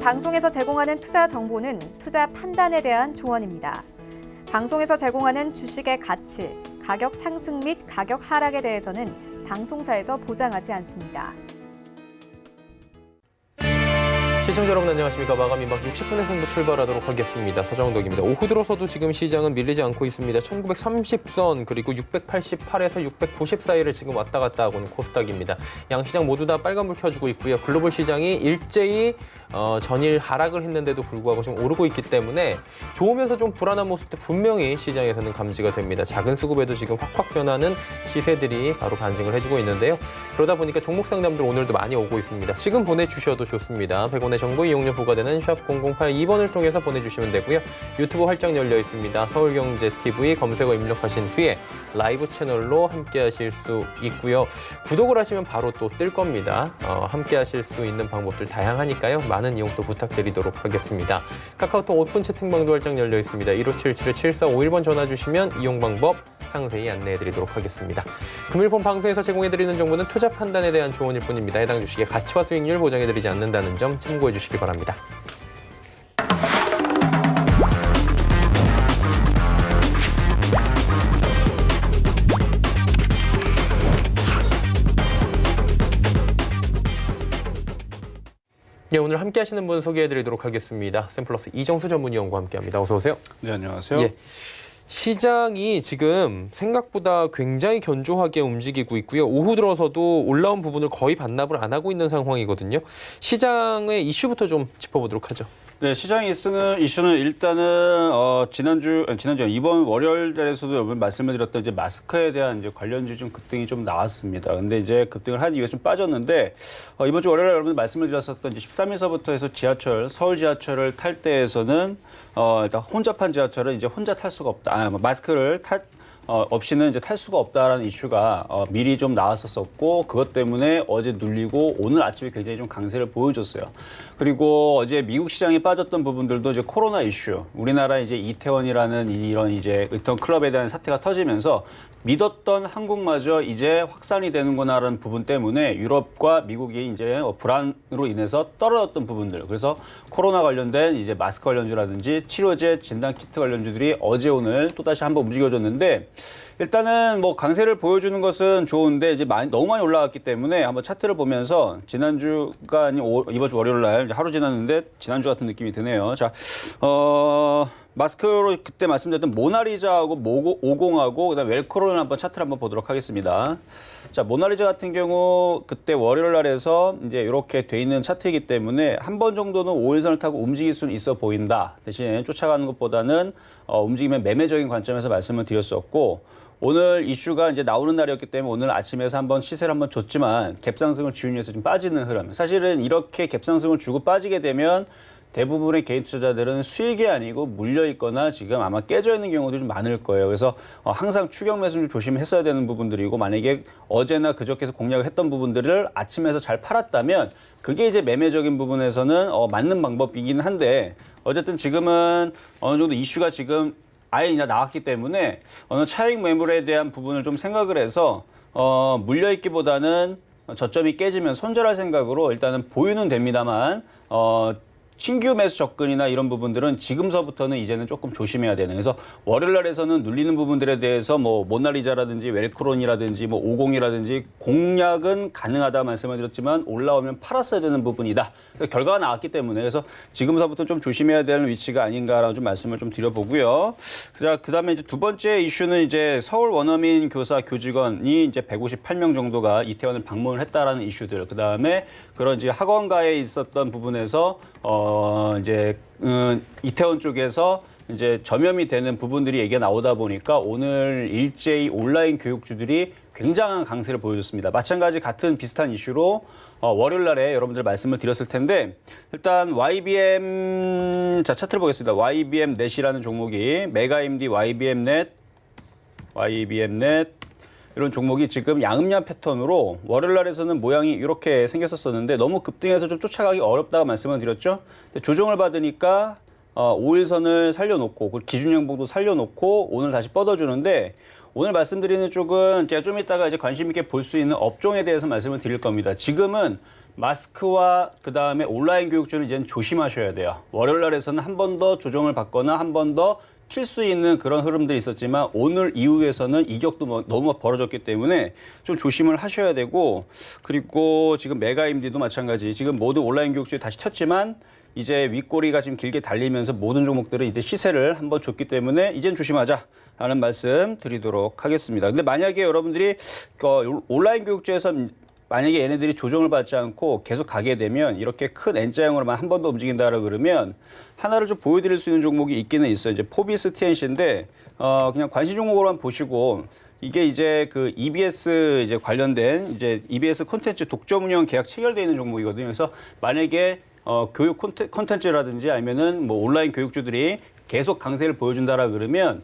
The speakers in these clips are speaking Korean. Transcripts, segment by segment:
방송에서 제공하는 투자 정보는 투자 판단에 대한 조언입니다. 방송에서 제공하는 주식의 가치, 가격 상승 및 가격 하락에 대해서는 방송사에서 보장하지 않습니다. 시청자 여러분 안녕하십니까. 마감 임박 60분의 승부 출발하도록 하겠습니다. 서정덕입니다. 오후 들어서도 지금 시장은 밀리지 않고 있습니다. 1930선 그리고 688에서 690 사이를 지금 왔다 갔다 하고는 코스닥입니다. 양 시장 모두 다 빨간불 켜주고 있고요. 글로벌 시장이 일제히 전일 하락을 했는데도 불구하고 지금 오르고 있기 때문에 좋으면서 좀 불안한 모습도 분명히 시장에서는 감지가 됩니다. 작은 수급에도 지금 확확 변하는 시세들이 바로 반증을 해주고 있는데요. 그러다 보니까 종목 상담들 오늘도 많이 오고 있습니다. 지금 보내주셔도 좋습니다. 100원의 정보 이용료 부과되는 샵 0082번을 통해서 보내주시면 되고요. 유튜브 활짝 열려 있습니다. 서울경제TV 검색어 입력하신 뒤에 라이브 채널로 함께 하실 수 있고요. 구독을 하시면 바로 또 뜰 겁니다. 함께 하실 수 있는 방법들 다양하니까요. 많은 이용 또 부탁드리도록 하겠습니다. 카카오톡 오픈 채팅방도 활짝 열려 있습니다. 1577-7451번 전화 주시면 이용 방법 상세히 안내해드리도록 하겠습니다. 금일폰 방송에서 제공해드리는 정보는 투자 판단에 대한 조언일 뿐입니다. 해당 주식의 가치와 수익률 보장해드리지 않는다는 점 참고해 주시기 바랍니다. 네, 오늘 함께 하시는 분 소개해드리도록 하겠습니다. 샘플러스 이정수 전문위원과 함께합니다. 어서 오세요. 네, 안녕하세요. 예. 시장이 지금 생각보다 굉장히 견조하게 움직이고 있고요. 오후 들어서도 올라온 부분을 거의 반납을 안 하고 있는 상황이거든요. 시장의 이슈부터 좀 짚어보도록 하죠. 네, 시장에 쓰는 이슈는 일단은 지난주 이번 월요일 달에서도 여러분 말씀을 드렸던 이제 마스크에 대한 이제 관련주 좀 급등이 좀 나왔습니다. 근데 이제 급등을 한 이유가 좀 빠졌는데 이번 주 월요일 여러분 말씀을 드렸었던 이제 13일서부터 해서 서울 지하철을 탈 때에서는 일단 혼잡한 지하철은 이제 혼자 탈 수가 없다. 마스크를 없이는 이제 탈 수가 없다라는 이슈가 미리 좀 나왔었고 그것 때문에 어제 눌리고 오늘 아침에 굉장히 좀 강세를 보여줬어요. 그리고 어제 미국 시장에 빠졌던 부분들도 이제 코로나 이슈, 우리나라 이제 이태원이라는 이런 이제 의턴 클럽에 대한 사태가 터지면서 믿었던 한국마저 이제 확산이 되는구나라는 부분 때문에 유럽과 미국이 이제 불안으로 인해서 떨어졌던 부분들. 그래서 코로나 관련된 이제 마스크 관련주라든지 치료제, 진단 키트 관련주들이 어제 오늘 또다시 한번 움직여줬는데 일단은 뭐 강세를 보여주는 것은 좋은데 이제 너무 많이 올라갔기 때문에 한번 차트를 보면서 지난주가 아닌 이번 주 월요일 날 하루 지났는데 지난주 같은 느낌이 드네요. 자, 마스크로 그때 말씀드렸던 모나리자하고 50하고 그다음에 웰크론을 한번 차트를 한번 보도록 하겠습니다. 자, 모나리자 같은 경우 그때 월요일 날에서 이제 이렇게 돼 있는 차트이기 때문에 한 번 정도는 5일선을 타고 움직일 수는 있어 보인다. 대신 쫓아가는 것보다는 움직이면 매매적인 관점에서 말씀을 드렸었고 오늘 이슈가 이제 나오는 날이었기 때문에 오늘 아침에서 한번 시세를 한번 줬지만 갭상승을 주기 위해서 좀 빠지는 흐름. 사실은 이렇게 갭상승을 주고 빠지게 되면 대부분의 개인 투자자들은 수익이 아니고 물려 있거나 지금 아마 깨져 있는 경우도 좀 많을 거예요. 그래서 항상 추격 매수를 조심했어야 되는 부분들이고 만약에 어제나 그저께서 공략을 했던 부분들을 아침에서 잘 팔았다면 그게 이제 매매적인 부분에서는 맞는 방법이긴 한데 어쨌든 지금은 어느 정도 이슈가 지금 아예 이제 나왔기 때문에 어느 차익 매물에 대한 부분을 좀 생각을 해서 물려 있기보다는 저점이 깨지면 손절할 생각으로 일단은 보유는 됩니다만 신규 매수 접근이나 이런 부분들은 지금서부터는 이제는 조금 조심해야 되는. 그래서 월요일 날에서는 눌리는 부분들에 대해서 뭐 모나리자라든지 웰크론이라든지 뭐 50이라든지 공략은 가능하다 말씀을 드렸지만 올라오면 팔았어야 되는 부분이다. 그래서 결과가 나왔기 때문에 그래서 지금서부터 좀 조심해야 되는 위치가 아닌가라고 좀 말씀을 좀 드려보고요. 자, 그다음에 이제 두 번째 이슈는 이제 서울 원어민 교사 교직원이 이제 158명 정도가 이태원을 방문을 했다라는 이슈들. 그다음에 그런 이제 학원가에 있었던 부분에서 이태원 쪽에서 이제 점염이 되는 부분들이 얘기가 나오다 보니까 오늘 일제히 온라인 교육주들이 굉장한 강세를 보여줬습니다. 마찬가지 같은 비슷한 이슈로 월요일 날에 여러분들 말씀을 드렸을 텐데 일단 YBM 차트를 보겠습니다. YBM 넷이라는 종목이 메가임디 YBM 넷 이런 종목이 지금 양음양 패턴으로 월요일 날에서는 모양이 이렇게 생겼었는데 너무 급등해서 좀 쫓아가기 어렵다고 말씀을 드렸죠. 근데 조정을 받으니까 5일선을 살려놓고 기준양봉도 살려놓고 오늘 다시 뻗어주는데 오늘 말씀드리는 쪽은 제가 좀 이따가 이제 관심 있게 볼 수 있는 업종에 대해서 말씀을 드릴 겁니다. 지금은 마스크와 그다음에 온라인 교육주는 이제는 조심하셔야 돼요. 월요일 날에서는 한 번 더 조정을 받거나 한 번 더 튈 수 있는 그런 흐름들이 있었지만 오늘 이후에서는 이격도 너무 벌어졌기 때문에 좀 조심을 하셔야 되고, 그리고 지금 메가임디도 마찬가지. 지금 모든 온라인 교육주에 다시 튀었지만 이제 윗꼬리가 지금 길게 달리면서 모든 종목들은 이제 시세를 한번 줬기 때문에 이젠 조심하자라는 말씀 드리도록 하겠습니다. 근데 만약에 여러분들이 온라인 교육주에서 만약에 얘네들이 조정을 받지 않고 계속 가게 되면 이렇게 큰 N자형으로만 한 번 더 움직인다라 그러면 하나를 좀 보여드릴 수 있는 종목이 있기는 있어요. 이제 포비스 TNC인데 그냥 관심 종목으로만 보시고, 이게 이제 그 EBS 이제 관련된 이제 EBS 콘텐츠 독점 운영 계약 체결되어 있는 종목이거든요. 그래서 만약에 교육 콘텐츠라든지 아니면은 뭐 온라인 교육주들이 계속 강세를 보여준다라 그러면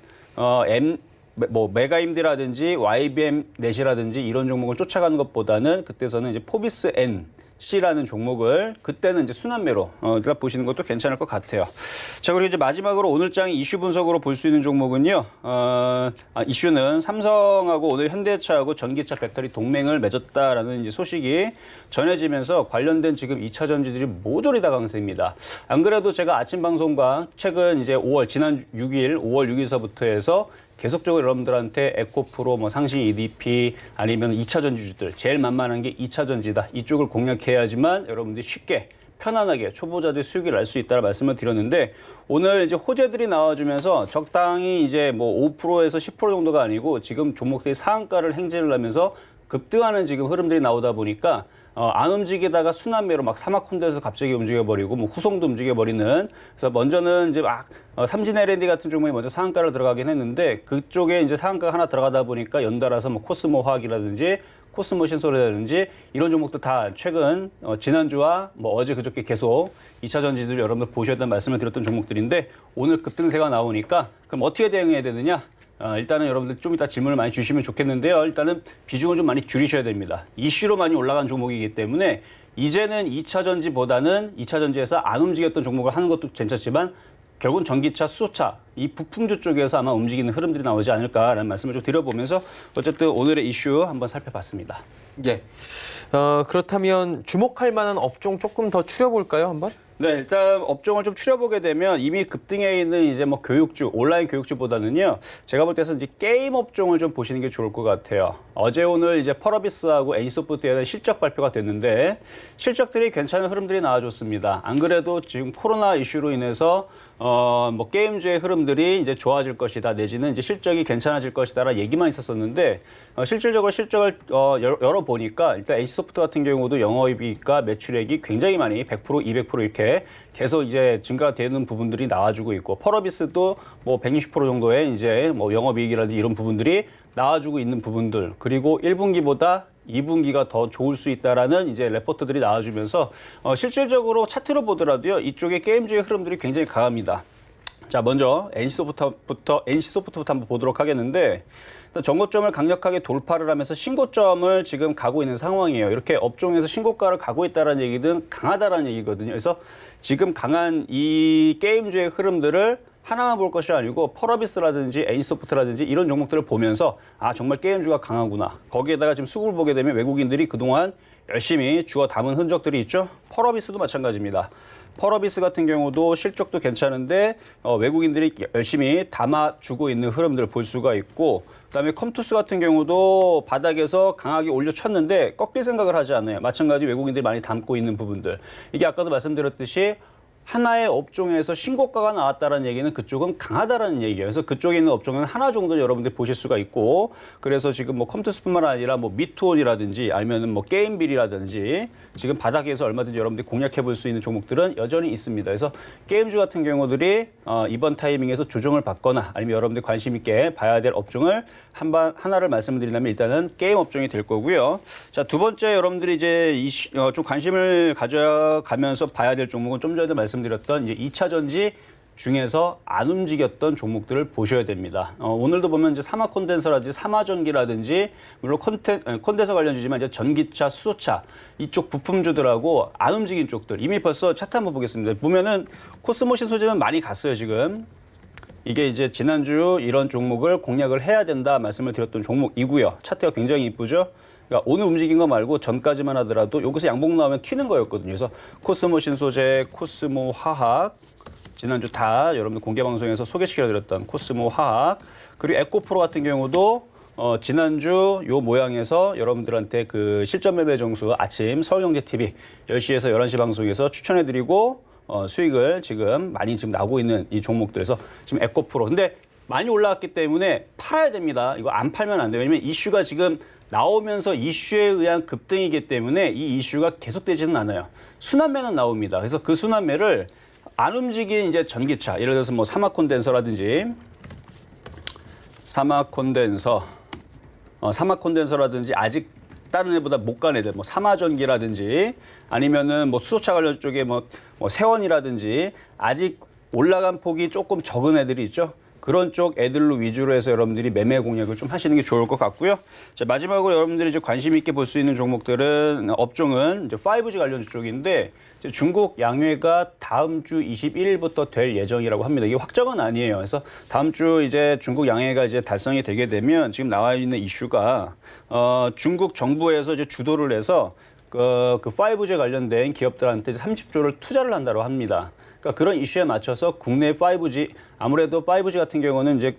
메가임디라든지 YBM 넷이라든지 이런 종목을 쫓아가는 것보다는 그때서는 이제 포비스 C라는 종목을 그때는 이제 순환매로 보시는 것도 괜찮을 것 같아요. 자, 그리고 이제 마지막으로 오늘 장의 이슈 분석으로 볼 수 있는 종목은요. 이슈는 삼성하고 오늘 현대차하고 전기차 배터리 동맹을 맺었다라는 이제 소식이 전해지면서 관련된 지금 2차 전지들이 모조리 다 강세입니다. 안 그래도 제가 아침 방송과 최근 이제 지난 6일, 5월 6일서부터 해서 계속적으로 여러분들한테 에코프로, 뭐 상신 EDP 아니면 2차 전지주들 제일 만만한 게 2차 전지다. 이쪽을 공략해야지만 여러분들이 쉽게 편안하게 초보자들 수익을 낼 수 있다는 말씀을 드렸는데, 오늘 이제 호재들이 나와주면서 적당히 이제 뭐 5%에서 10% 정도가 아니고 지금 종목들이 상한가를 행진을 하면서 급등하는 지금 흐름들이 나오다 보니까 안 움직이다가 순환매로 막 사막콘대에서 갑자기 움직여버리고 뭐 후송도 움직여버리는, 그래서 먼저는 이제 막 삼진 L&D 같은 종목이 먼저 상한가를 들어가긴 했는데 그쪽에 이제 상한가 하나 들어가다 보니까 연달아서 뭐 코스모 화학이라든지 코스모 신소리라든지 이런 종목도 다 최근 지난주와 뭐 어제 그저께 계속 2차 전지들 여러분들 보셔야 된다는 말씀을 드렸던 종목들인데 오늘 급등세가 나오니까 그럼 어떻게 대응해야 되느냐? 일단은 여러분들 좀 이따 질문을 많이 주시면 좋겠는데요. 일단은 비중을 좀 많이 줄이셔야 됩니다. 이슈로 많이 올라간 종목이기 때문에 이제는 2차 전지보다는 2차 전지에서 안 움직였던 종목을 하는 것도 괜찮지만 결국은 전기차, 수소차, 이 부품주 쪽에서 아마 움직이는 흐름들이 나오지 않을까라는 말씀을 좀 드려보면서 어쨌든 오늘의 이슈 한번 살펴봤습니다. 네. 그렇다면 주목할 만한 업종 조금 더 추려볼까요, 한번? 네, 일단 업종을 좀 추려보게 되면 이미 급등해 있는 이제 뭐 교육주, 온라인 교육주보다는요, 제가 볼 때는 이제 게임 업종을 좀 보시는 게 좋을 것 같아요. 어제 오늘 이제 펄어비스하고 NC소프트에 대한 실적 발표가 됐는데 실적들이 괜찮은 흐름들이 나와줬습니다. 안 그래도 지금 코로나 이슈로 인해서 뭐 게임주의 흐름들이 이제 좋아질 것이다 내지는 이제 실적이 괜찮아질 것이다라 얘기만 있었었는데 실질적으로 실적을 열어보니까 일단 NC소프트 같은 경우도 영업이익과 매출액이 굉장히 많이 100%, 200% 이렇게 계속 이제 증가되는 부분들이 나와주고 있고 펄어비스도 뭐 160% 정도의 이제 뭐 영업이익이라든지 이런 부분들이 나와주고 있는 부분들, 그리고 1분기보다 2분기가 더 좋을 수 있다라는 이제 레포트들이 나와주면서 실질적으로 차트로 보더라도요 이쪽에 게임주의 흐름들이 굉장히 강합니다. 자, 먼저 NC소프트부터 한번 보도록 하겠는데, 전고점을 강력하게 돌파를 하면서 신고점을 지금 가고 있는 상황이에요. 이렇게 업종에서 신고가를 가고 있다는 얘기든 강하다라는 얘기거든요. 그래서 지금 강한 이 게임주의 흐름들을 하나만 볼 것이 아니고 펄어비스라든지 NC소프트라든지 이런 종목들을 보면서 아, 정말 게임주가 강하구나. 거기에다가 지금 수급을 보게 되면 외국인들이 그동안 열심히 주워 담은 흔적들이 있죠. 펄어비스도 마찬가지입니다. 펄어비스 같은 경우도 실적도 괜찮은데 외국인들이 열심히 담아주고 있는 흐름들을 볼 수가 있고, 그다음에 컴투스 같은 경우도 바닥에서 강하게 올려쳤는데 꺾일 생각을 하지 않아요. 마찬가지 외국인들이 많이 담고 있는 부분들. 이게 아까도 말씀드렸듯이 하나의 업종에서 신고가가 나왔다는 얘기는 그쪽은 강하다라는 얘기예요. 그래서 그쪽에 있는 업종은 하나 정도 여러분들이 보실 수가 있고, 그래서 지금 뭐 컴투스뿐만 아니라 뭐 미투온이라든지 아니면은 뭐 게임빌이라든지 지금 바닥에서 얼마든지 여러분들이 공략해 볼 수 있는 종목들은 여전히 있습니다. 그래서 게임주 같은 경우들이 이번 타이밍에서 조정을 받거나 아니면 여러분들이 관심 있게 봐야 될 업종을 하나를 말씀드린다면 일단은 게임 업종이 될 거고요. 자, 두 번째 여러분들이 이제 좀 관심을 가져가면서 봐야 될 종목은 좀 전에 말씀드렸던 이제 2차 전지 중에서 안 움직였던 종목들을 보셔야 됩니다. 오늘도 보면 이제 사마 콘덴서라든지 사마 전기라든지 물론 콘덴서 관련주지만 이제 전기차, 수소차 이쪽 부품주들하고 안 움직인 쪽들 이미 벌써 차트 한번 보겠습니다. 보면은 코스모신 소재는 많이 갔어요 지금. 이게 이제 지난주 이런 종목을 공략을 해야 된다 말씀을 드렸던 종목이고요. 차트가 굉장히 이쁘죠. 그러니까 오늘 움직인 거 말고 전까지만 하더라도 여기서 양봉 나오면 튀는 거였거든요. 그래서 코스모 신소재, 코스모 화학, 지난주 다 여러분들 공개 방송에서 소개시켜드렸던 코스모 화학, 그리고 에코프로 같은 경우도 지난주 요 모양에서 여러분들한테 그 실전 매매 정수 아침 서울경제TV 10시에서 11시 방송에서 추천해드리고 수익을 지금 많이 지금 나오고 있는 이 종목들에서 지금 에코프로. 근데 많이 올라왔기 때문에 팔아야 됩니다. 이거 안 팔면 안 돼요. 왜냐면 이슈가 지금 나오면서 이슈에 의한 급등이기 때문에 이 이슈가 계속되지는 않아요. 순환매는 나옵니다. 그래서 그 순환매를 안 움직인 이제 전기차, 예를 들어서 뭐 사막 콘덴서라든지 사막 콘덴서라든지 아직 다른 애보다 못 간 애들, 뭐 삼화전기라든지 아니면은 뭐 수소차 관련 쪽에 뭐 세원이라든지 아직 올라간 폭이 조금 적은 애들이 있죠. 그런 쪽 애들로 위주로 해서 여러분들이 매매 공략을 좀 하시는 게 좋을 것 같고요. 자, 마지막으로 여러분들이 이제 관심 있게 볼 수 있는 종목들은 업종은 이제 5G 관련 쪽인데 이제 중국 양회가 다음 주 21일부터 될 예정이라고 합니다. 이게 확정은 아니에요. 그래서 다음 주 이제 중국 양회가 이제 달성이 되게 되면 지금 나와 있는 이슈가 중국 정부에서 이제 주도를 해서 그 5G 관련된 기업들한테 30조를 투자를 한다고 합니다. 그러니까 그런 이슈에 맞춰서 국내 5G, 아무래도 5G 같은 경우는 이제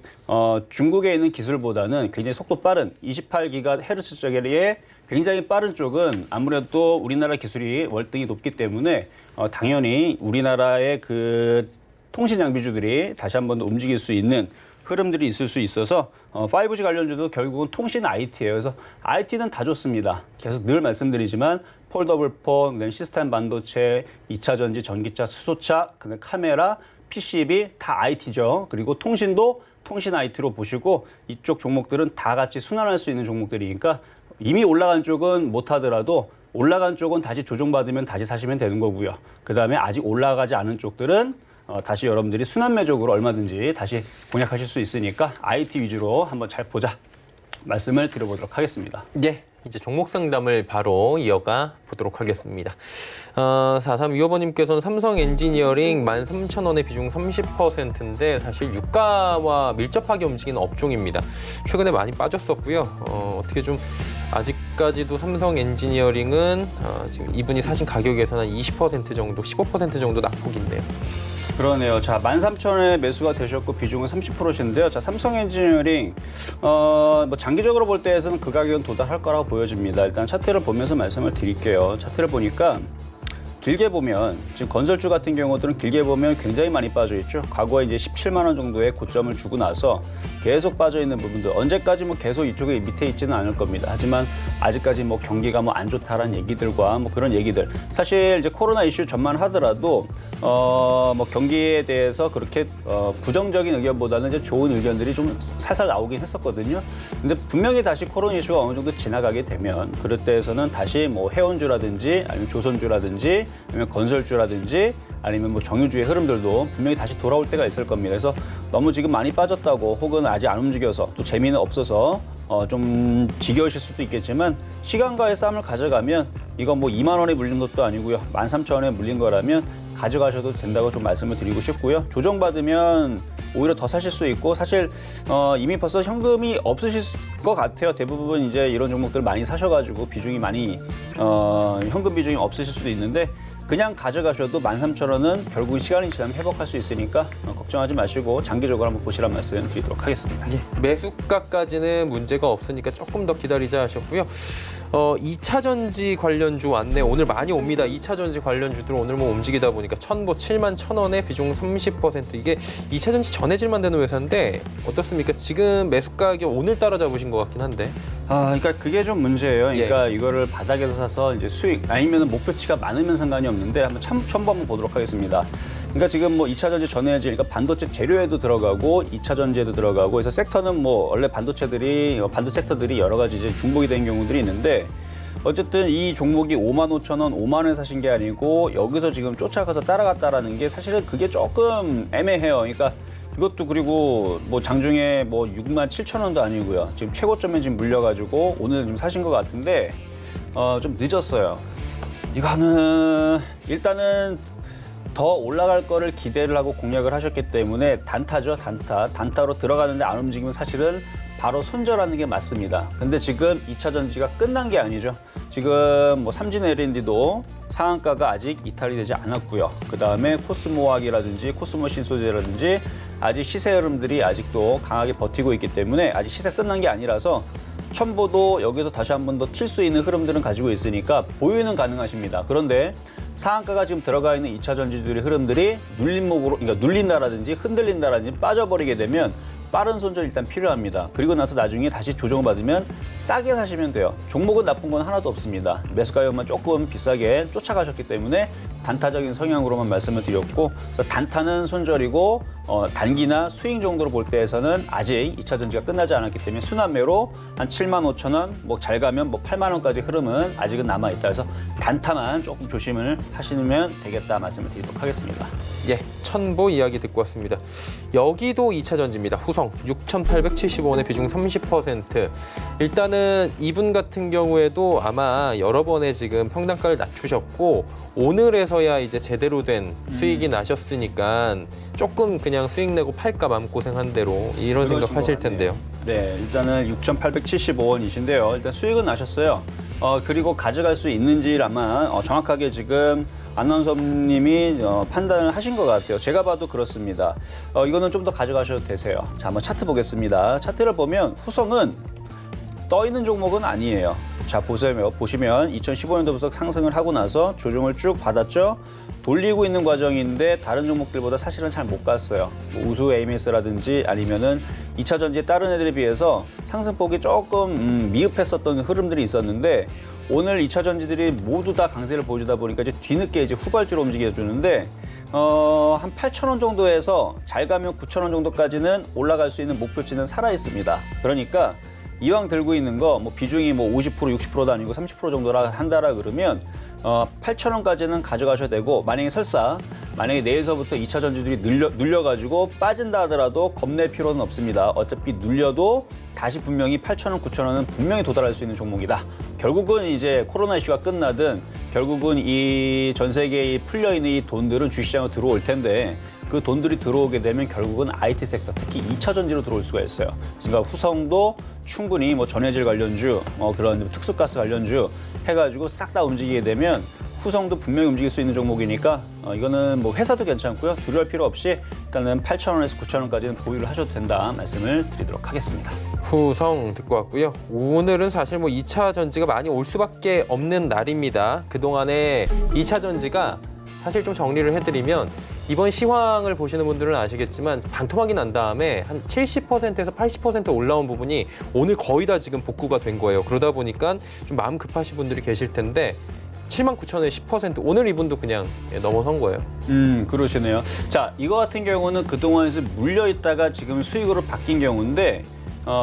중국에 있는 기술보다는 굉장히 속도 빠른 28GHz짜리의 굉장히 빠른 쪽은 아무래도 우리나라 기술이 월등히 높기 때문에 당연히 우리나라의 그 통신 장비주들이 다시 한번 움직일 수 있는 흐름들이 있을 수 있어서 5G 관련주도 결국은 통신 IT예요. 그래서 IT는 다 좋습니다. 계속 늘 말씀드리지만 폴더블 폰, 그다음에 시스템 반도체, 2차 전지, 전기차, 수소차, 그다음에 카메라, PCB 다 IT죠. 그리고 통신도 통신 IT로 보시고 이쪽 종목들은 다 같이 순환할 수 있는 종목들이니까 이미 올라간 쪽은 못 하더라도 올라간 쪽은 다시 조정받으면 다시 사시면 되는 거고요. 그다음에 아직 올라가지 않은 쪽들은 다시 여러분들이 순환매적으로 얼마든지 다시 공략하실 수 있으니까 IT 위주로 한번 잘 보자 말씀을 드려보도록 하겠습니다. 예, 이제 종목 상담을 바로 이어가 보도록 하겠습니다. 4325번님께서는 삼성 엔지니어링 13,000원의 비중 30%인데 사실 유가와 밀접하게 움직이는 업종입니다. 최근에 많이 빠졌었고요. 어떻게 좀 아직까지도 삼성 엔지니어링은 지금 이분이 사신 가격에서는 20% 정도, 15% 정도 낙폭이 있네요. 그러네요. 자, 13,000원에 매수가 되셨고 비중은 30%신데요. 자, 삼성 엔지니어링 뭐 장기적으로 볼 때에서는 그 가격은 도달할 거라고 보여집니다. 일단 차트를 보면서 말씀을 드릴게요. 차트를 보니까 길게 보면 지금 건설주 같은 경우들은 길게 보면 굉장히 많이 빠져 있죠. 과거에 이제 17만 원 정도의 고점을 주고 나서 계속 빠져 있는 부분들 언제까지 뭐 계속 이쪽에 밑에 있지는 않을 겁니다. 하지만 아직까지 뭐 경기가 뭐 안 좋다라는 얘기들과 뭐 그런 얘기들 사실 이제 코로나 이슈 전만 하더라도 뭐 경기에 대해서 그렇게 부정적인 의견보다는 이제 좋은 의견들이 좀 살살 나오긴 했었거든요. 근데 분명히 다시 코로나 이슈가 어느 정도 지나가게 되면 그럴 때에서는 다시 뭐 해운주라든지 아니면 조선주라든지 아니면 건설주라든지 아니면 뭐 정유주의 흐름들도 분명히 다시 돌아올 때가 있을 겁니다. 그래서 너무 지금 많이 빠졌다고 혹은 아직 안 움직여서 또 재미는 없어서 좀 지겨우실 수도 있겠지만 시간과의 싸움을 가져가면 이건 뭐 2만 원에 물린 것도 아니고요. 13,000원에 물린 거라면 가져가셔도 된다고 좀 말씀을 드리고 싶고요. 조정받으면 오히려 더 사실 수 있고 사실 이미 벌써 현금이 없으실 것 같아요. 대부분 이제 이런 종목들 많이 사셔가지고 비중이 많이 현금 비중이 없으실 수도 있는데 그냥 가져가셔도 13,000원은 결국 시간이 지나면 회복할 수 있으니까 걱정하지 마시고 장기적으로 한번 보시라는 말씀 드리도록 하겠습니다. 예, 매수가까지는 문제가 없으니까 조금 더 기다리자 하셨고요. 2차 전지 관련주 왔네. 오늘 많이 옵니다. 2차 전지 관련주들 오늘 뭐 움직이다 보니까 천보 71,000원에 비중 30% 이게 2차 전지 전해질만 되는 회사인데 어떻습니까? 지금 매수 가격이 오늘 따라잡으신 것 같긴 한데. 그러니까 그게 좀 문제예요. 그러니까 이거를 바닥에서 사서 이제 수익 아니면 목표치가 많으면 상관이 없는데 한번 첨부 한번 보도록 하겠습니다. 그러니까 지금 뭐 2차 전지 전해질, 그러니까 반도체 재료에도 들어가고 2차 전지에도 들어가고 그래서 섹터는 뭐 원래 반도체 섹터들이 여러 가지 이제 중복이 된 경우들이 있는데 어쨌든 이 종목이 55,000원, 5만 원에 사신 게 아니고 여기서 지금 쫓아가서 따라갔다라는 게 사실은 그게 조금 애매해요. 그러니까 이것도 그리고 뭐 장중에 뭐 67,000원도 아니고요. 지금 최고점에 지금 물려가지고 오늘 좀 사신 것 같은데 좀 늦었어요. 이거는 일단은 더 올라갈 거를 기대를 하고 공략을 하셨기 때문에 단타죠, 단타. 단타로 들어가는데 안 움직이면 사실은 바로 손절하는 게 맞습니다. 근데 지금 2차 전지가 끝난 게 아니죠. 지금 뭐 삼진 L&D도 상한가가 아직 이탈이 되지 않았고요. 그 다음에 코스모학이라든지 코스모 신소재라든지 아직 시세 흐름들이 아직도 강하게 버티고 있기 때문에 아직 시세 끝난 게 아니라서 첨보도 여기서 다시 한 번 더 튈 수 있는 흐름들은 가지고 있으니까 보유는 가능하십니다. 그런데 상한가가 지금 들어가 있는 2차 전지들의 흐름들이 눌림목으로, 그러니까 눌린다라든지 흔들린다라든지 빠져버리게 되면 빠른 손절 일단 필요합니다. 그리고 나서 나중에 다시 조정을 받으면 싸게 사시면 돼요. 종목은 나쁜 건 하나도 없습니다. 매수 가격만 조금 비싸게 쫓아가셨기 때문에 단타적인 성향으로만 말씀을 드렸고, 그래서 단타는 손절이고 단기나 스윙 정도로 볼 때에서는 아직 2차 전지가 끝나지 않았기 때문에 순환매로 한 75,000원, 뭐 잘 가면 뭐 8만 원까지 흐름은 아직은 남아있다. 그래서 단타만 조금 조심을 하시면 되겠다 말씀을 드리도록 하겠습니다. 예, 첨보 이야기 듣고 왔습니다. 여기도 2차 전지입니다. 후성 6,875원의 비중 30%. 일단은 이분 같은 경우에도 아마 여러 번의 지금 평단가를 낮추셨고 오늘에서야 이제 제대로 된 수익이 나셨으니까 조금 그냥 수익 내고 팔까 마음고생한 대로 이런 생각하실 텐데요. 네, 일단은 6,875원이신데요. 일단 수익은 나셨어요. 그리고 가져갈 수 있는지 아마 정확하게 지금 아나운서님이 판단을 하신 것 같아요. 제가 봐도 그렇습니다. 이거는 좀 더 가져가셔도 되세요. 자, 한번 차트 보겠습니다. 차트를 보면 후성은 떠 있는 종목은 아니에요. 자, 보시면 2015년도부터 상승을 하고 나서 조정을 쭉 받았죠. 돌리고 있는 과정인데 다른 종목들보다 사실은 잘 못 갔어요. 뭐 우수 AMS라든지 아니면은 2차 전지의 다른 애들에 비해서 상승폭이 조금 미흡했었던 흐름들이 있었는데 오늘 2차 전지들이 모두 다 강세를 보여주다 보니까 이제 뒤늦게 이제 후발주로 움직여주는데 한 8,000원 정도에서 잘 가면 9,000원 정도까지는 올라갈 수 있는 목표치는 살아 있습니다. 그러니까 이왕 들고 있는 거 뭐 비중이 뭐 50%, 60%도 아니고 30% 정도라 한다라 그러면 8,000원까지는 가져가셔야 되고 만약에 내일서부터 2차 전지들이 눌려가지고 빠진다 하더라도 겁낼 필요는 없습니다. 어차피 눌려도 다시 분명히 8,000원, 9,000원은 분명히 도달할 수 있는 종목이다. 결국은 이제 코로나 이슈가 끝나든 결국은 이 전 세계에 풀려있는 이 돈들은 주시장으로 들어올 텐데 그 돈들이 들어오게 되면 결국은 IT 섹터, 특히 2차 전지로 들어올 수가 있어요. 그러니까 후성도 충분히 뭐 전해질 관련주, 그런 특수가스 관련주 해가지고 싹 다 움직이게 되면 후성도 분명히 움직일 수 있는 종목이니까 이거는 뭐 회사도 괜찮고요. 두려울 필요 없이 일단은 8,000원에서 9,000원까지는 보유를 하셔도 된다 말씀을 드리도록 하겠습니다. 후성 듣고 왔고요. 오늘은 사실 뭐 2차 전지가 많이 올 수밖에 없는 날입니다. 그동안에 2차 전지가 사실 좀 정리를 해드리면 이번 시황을 보시는 분들은 아시겠지만 반토막이 난 다음에 한 70%에서 80% 올라온 부분이 오늘 거의 다 지금 복구가 된 거예요. 그러다 보니까 좀 마음 급하신 분들이 계실 텐데 79,000원에 10% 오늘 이분도 그냥 넘어선 거예요. 그러시네요. 자, 이거 같은 경우는 그동안에서 물려있다가 지금 수익으로 바뀐 경우인데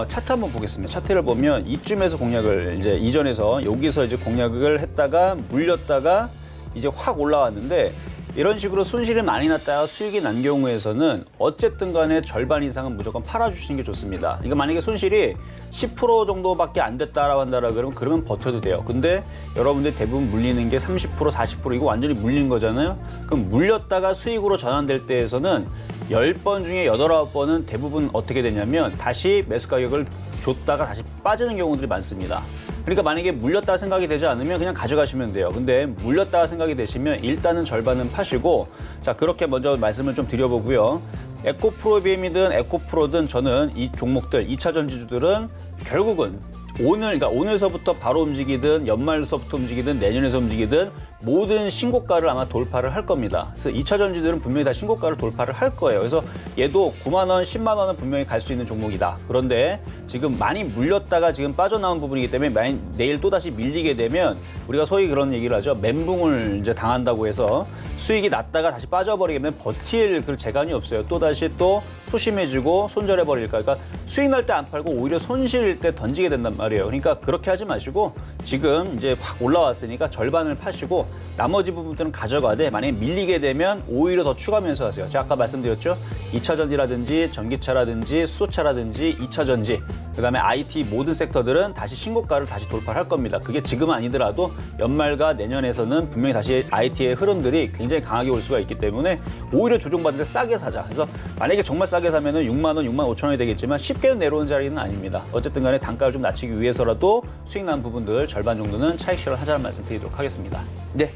차트 한번 보겠습니다. 차트를 보면 이쯤에서 공략을 이제 이전에서 여기서 이제 공략을 했다가 물렸다가 이제 확 올라왔는데 이런 식으로 손실이 많이 났다가 수익이 난 경우에서는 어쨌든 간에 절반 이상은 무조건 팔아주시는 게 좋습니다. 이거 만약에 손실이 10% 정도밖에 안 됐다라고 한다라 그러면 버텨도 돼요. 근데 여러분들 대부분 물리는 게 30%, 40% 이거 완전히 물리는 거잖아요. 그럼 물렸다가 수익으로 전환될 때에서는 10번 중에 8, 9번은 대부분 어떻게 되냐면 다시 매수 가격을 줬다가 다시 빠지는 경우들이 많습니다. 그러니까 만약에 물렸다 생각이 되지 않으면 그냥 가져가시면 돼요. 근데 물렸다 생각이 되시면 일단은 절반은 파시고, 자, 그렇게 먼저 말씀을 좀 드려보고요. 에코프로비엠이든 에코프로든 저는 이 종목들, 2차 전지주들은 결국은 그러니까 오늘서부터 바로 움직이든 연말서부터 움직이든 내년에서 움직이든 모든 신고가를 아마 돌파를 할 겁니다. 그래서 2차 전지들은 분명히 다 신고가를 돌파를 할 거예요. 그래서 얘도 9만 원, 10만 원은 분명히 갈 수 있는 종목이다. 그런데 지금 많이 물렸다가 지금 빠져나온 부분이기 때문에 내일 또 다시 밀리게 되면 우리가 소위 그런 얘기를 하죠. 멘붕을 이제 당한다고 해서 수익이 났다가 다시 빠져버리게 되면 버틸 그 재간이 없어요. 또 다시 또 소심해지고 손절해버릴까. 그러니까 수익 날 때 안 팔고 오히려 손실일 때 던지게 된단 말이에요. 그러니까 그렇게 하지 마시고 지금 이제 확 올라왔으니까 절반을 파시고 나머지 부분들은 가져가되 만약에 밀리게 되면 오히려 더 추가 매수하세요. 제가 아까 말씀드렸죠. 2차 전지라든지 전기차라든지 수소차라든지 2차 전지 그다음에 IT 모든 섹터들은 다시 신고가를 다시 돌파할 겁니다. 그게 지금은 아니더라도 연말과 내년에서는 분명히 다시 IT의 흐름들이 굉장히 강하게 올 수가 있기 때문에 오히려 조정받을 때 싸게 사자. 그래서 만약에 정말 싸게 사면은 6만 원, 6만 5천 원이 되겠지만 쉽게는 내려오는 자리는 아닙니다. 어쨌든 간에 단가를 좀 낮추기 위해서라도 수익 난 부분들 절반 정도는 차익 실현을 하자는 말씀 드리도록 하겠습니다. 네.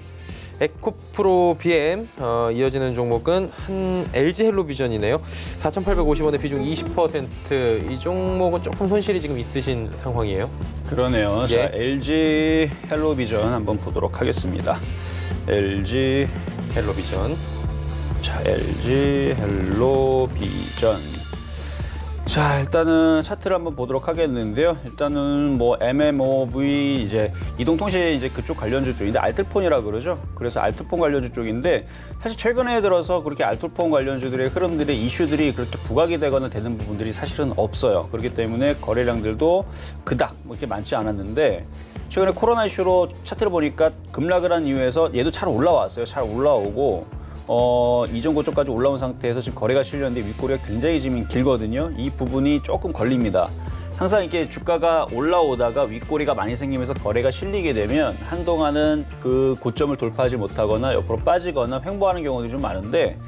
에코프로 BM 이어지는 종목은 한 LG 헬로비전이네요. 4,850원의 비중 20%. 이 종목은 조금 손실이 지금 있으신 상황이에요. 그러네요. 예. 자, LG 헬로비전 한번 보도록 하겠습니다. LG 헬로비전. 자, LG 헬로비전. 자, 일단은 차트를 한번 보도록 하겠는데요. 일단은 뭐 MMOV 이제 이동통신 이제 그쪽 관련주 쪽인데 알뜰폰이라 그러죠. 그래서 알뜰폰 관련주 쪽인데 사실 최근에 들어서 그렇게 알뜰폰 관련주들의 흐름들의 이슈들이 그렇게 부각이 되거나 되는 부분들이 사실은 없어요. 그렇기 때문에 거래량들도 그닥 뭐 이렇게 많지 않았는데 최근에 코로나 이슈로 차트를 보니까 급락을 한 이유에서 얘도 잘 올라왔어요. 잘 올라오고 이전 고점까지 올라온 상태에서 지금 거래가 실렸는데 윗꼬리가 굉장히 지금 길거든요. 이 부분이 조금 걸립니다. 항상 이렇게 주가가 올라오다가 윗꼬리가 많이 생기면서 거래가 실리게 되면 한동안은 그 고점을 돌파하지 못하거나 옆으로 빠지거나 횡보하는 경우들이 좀 많은데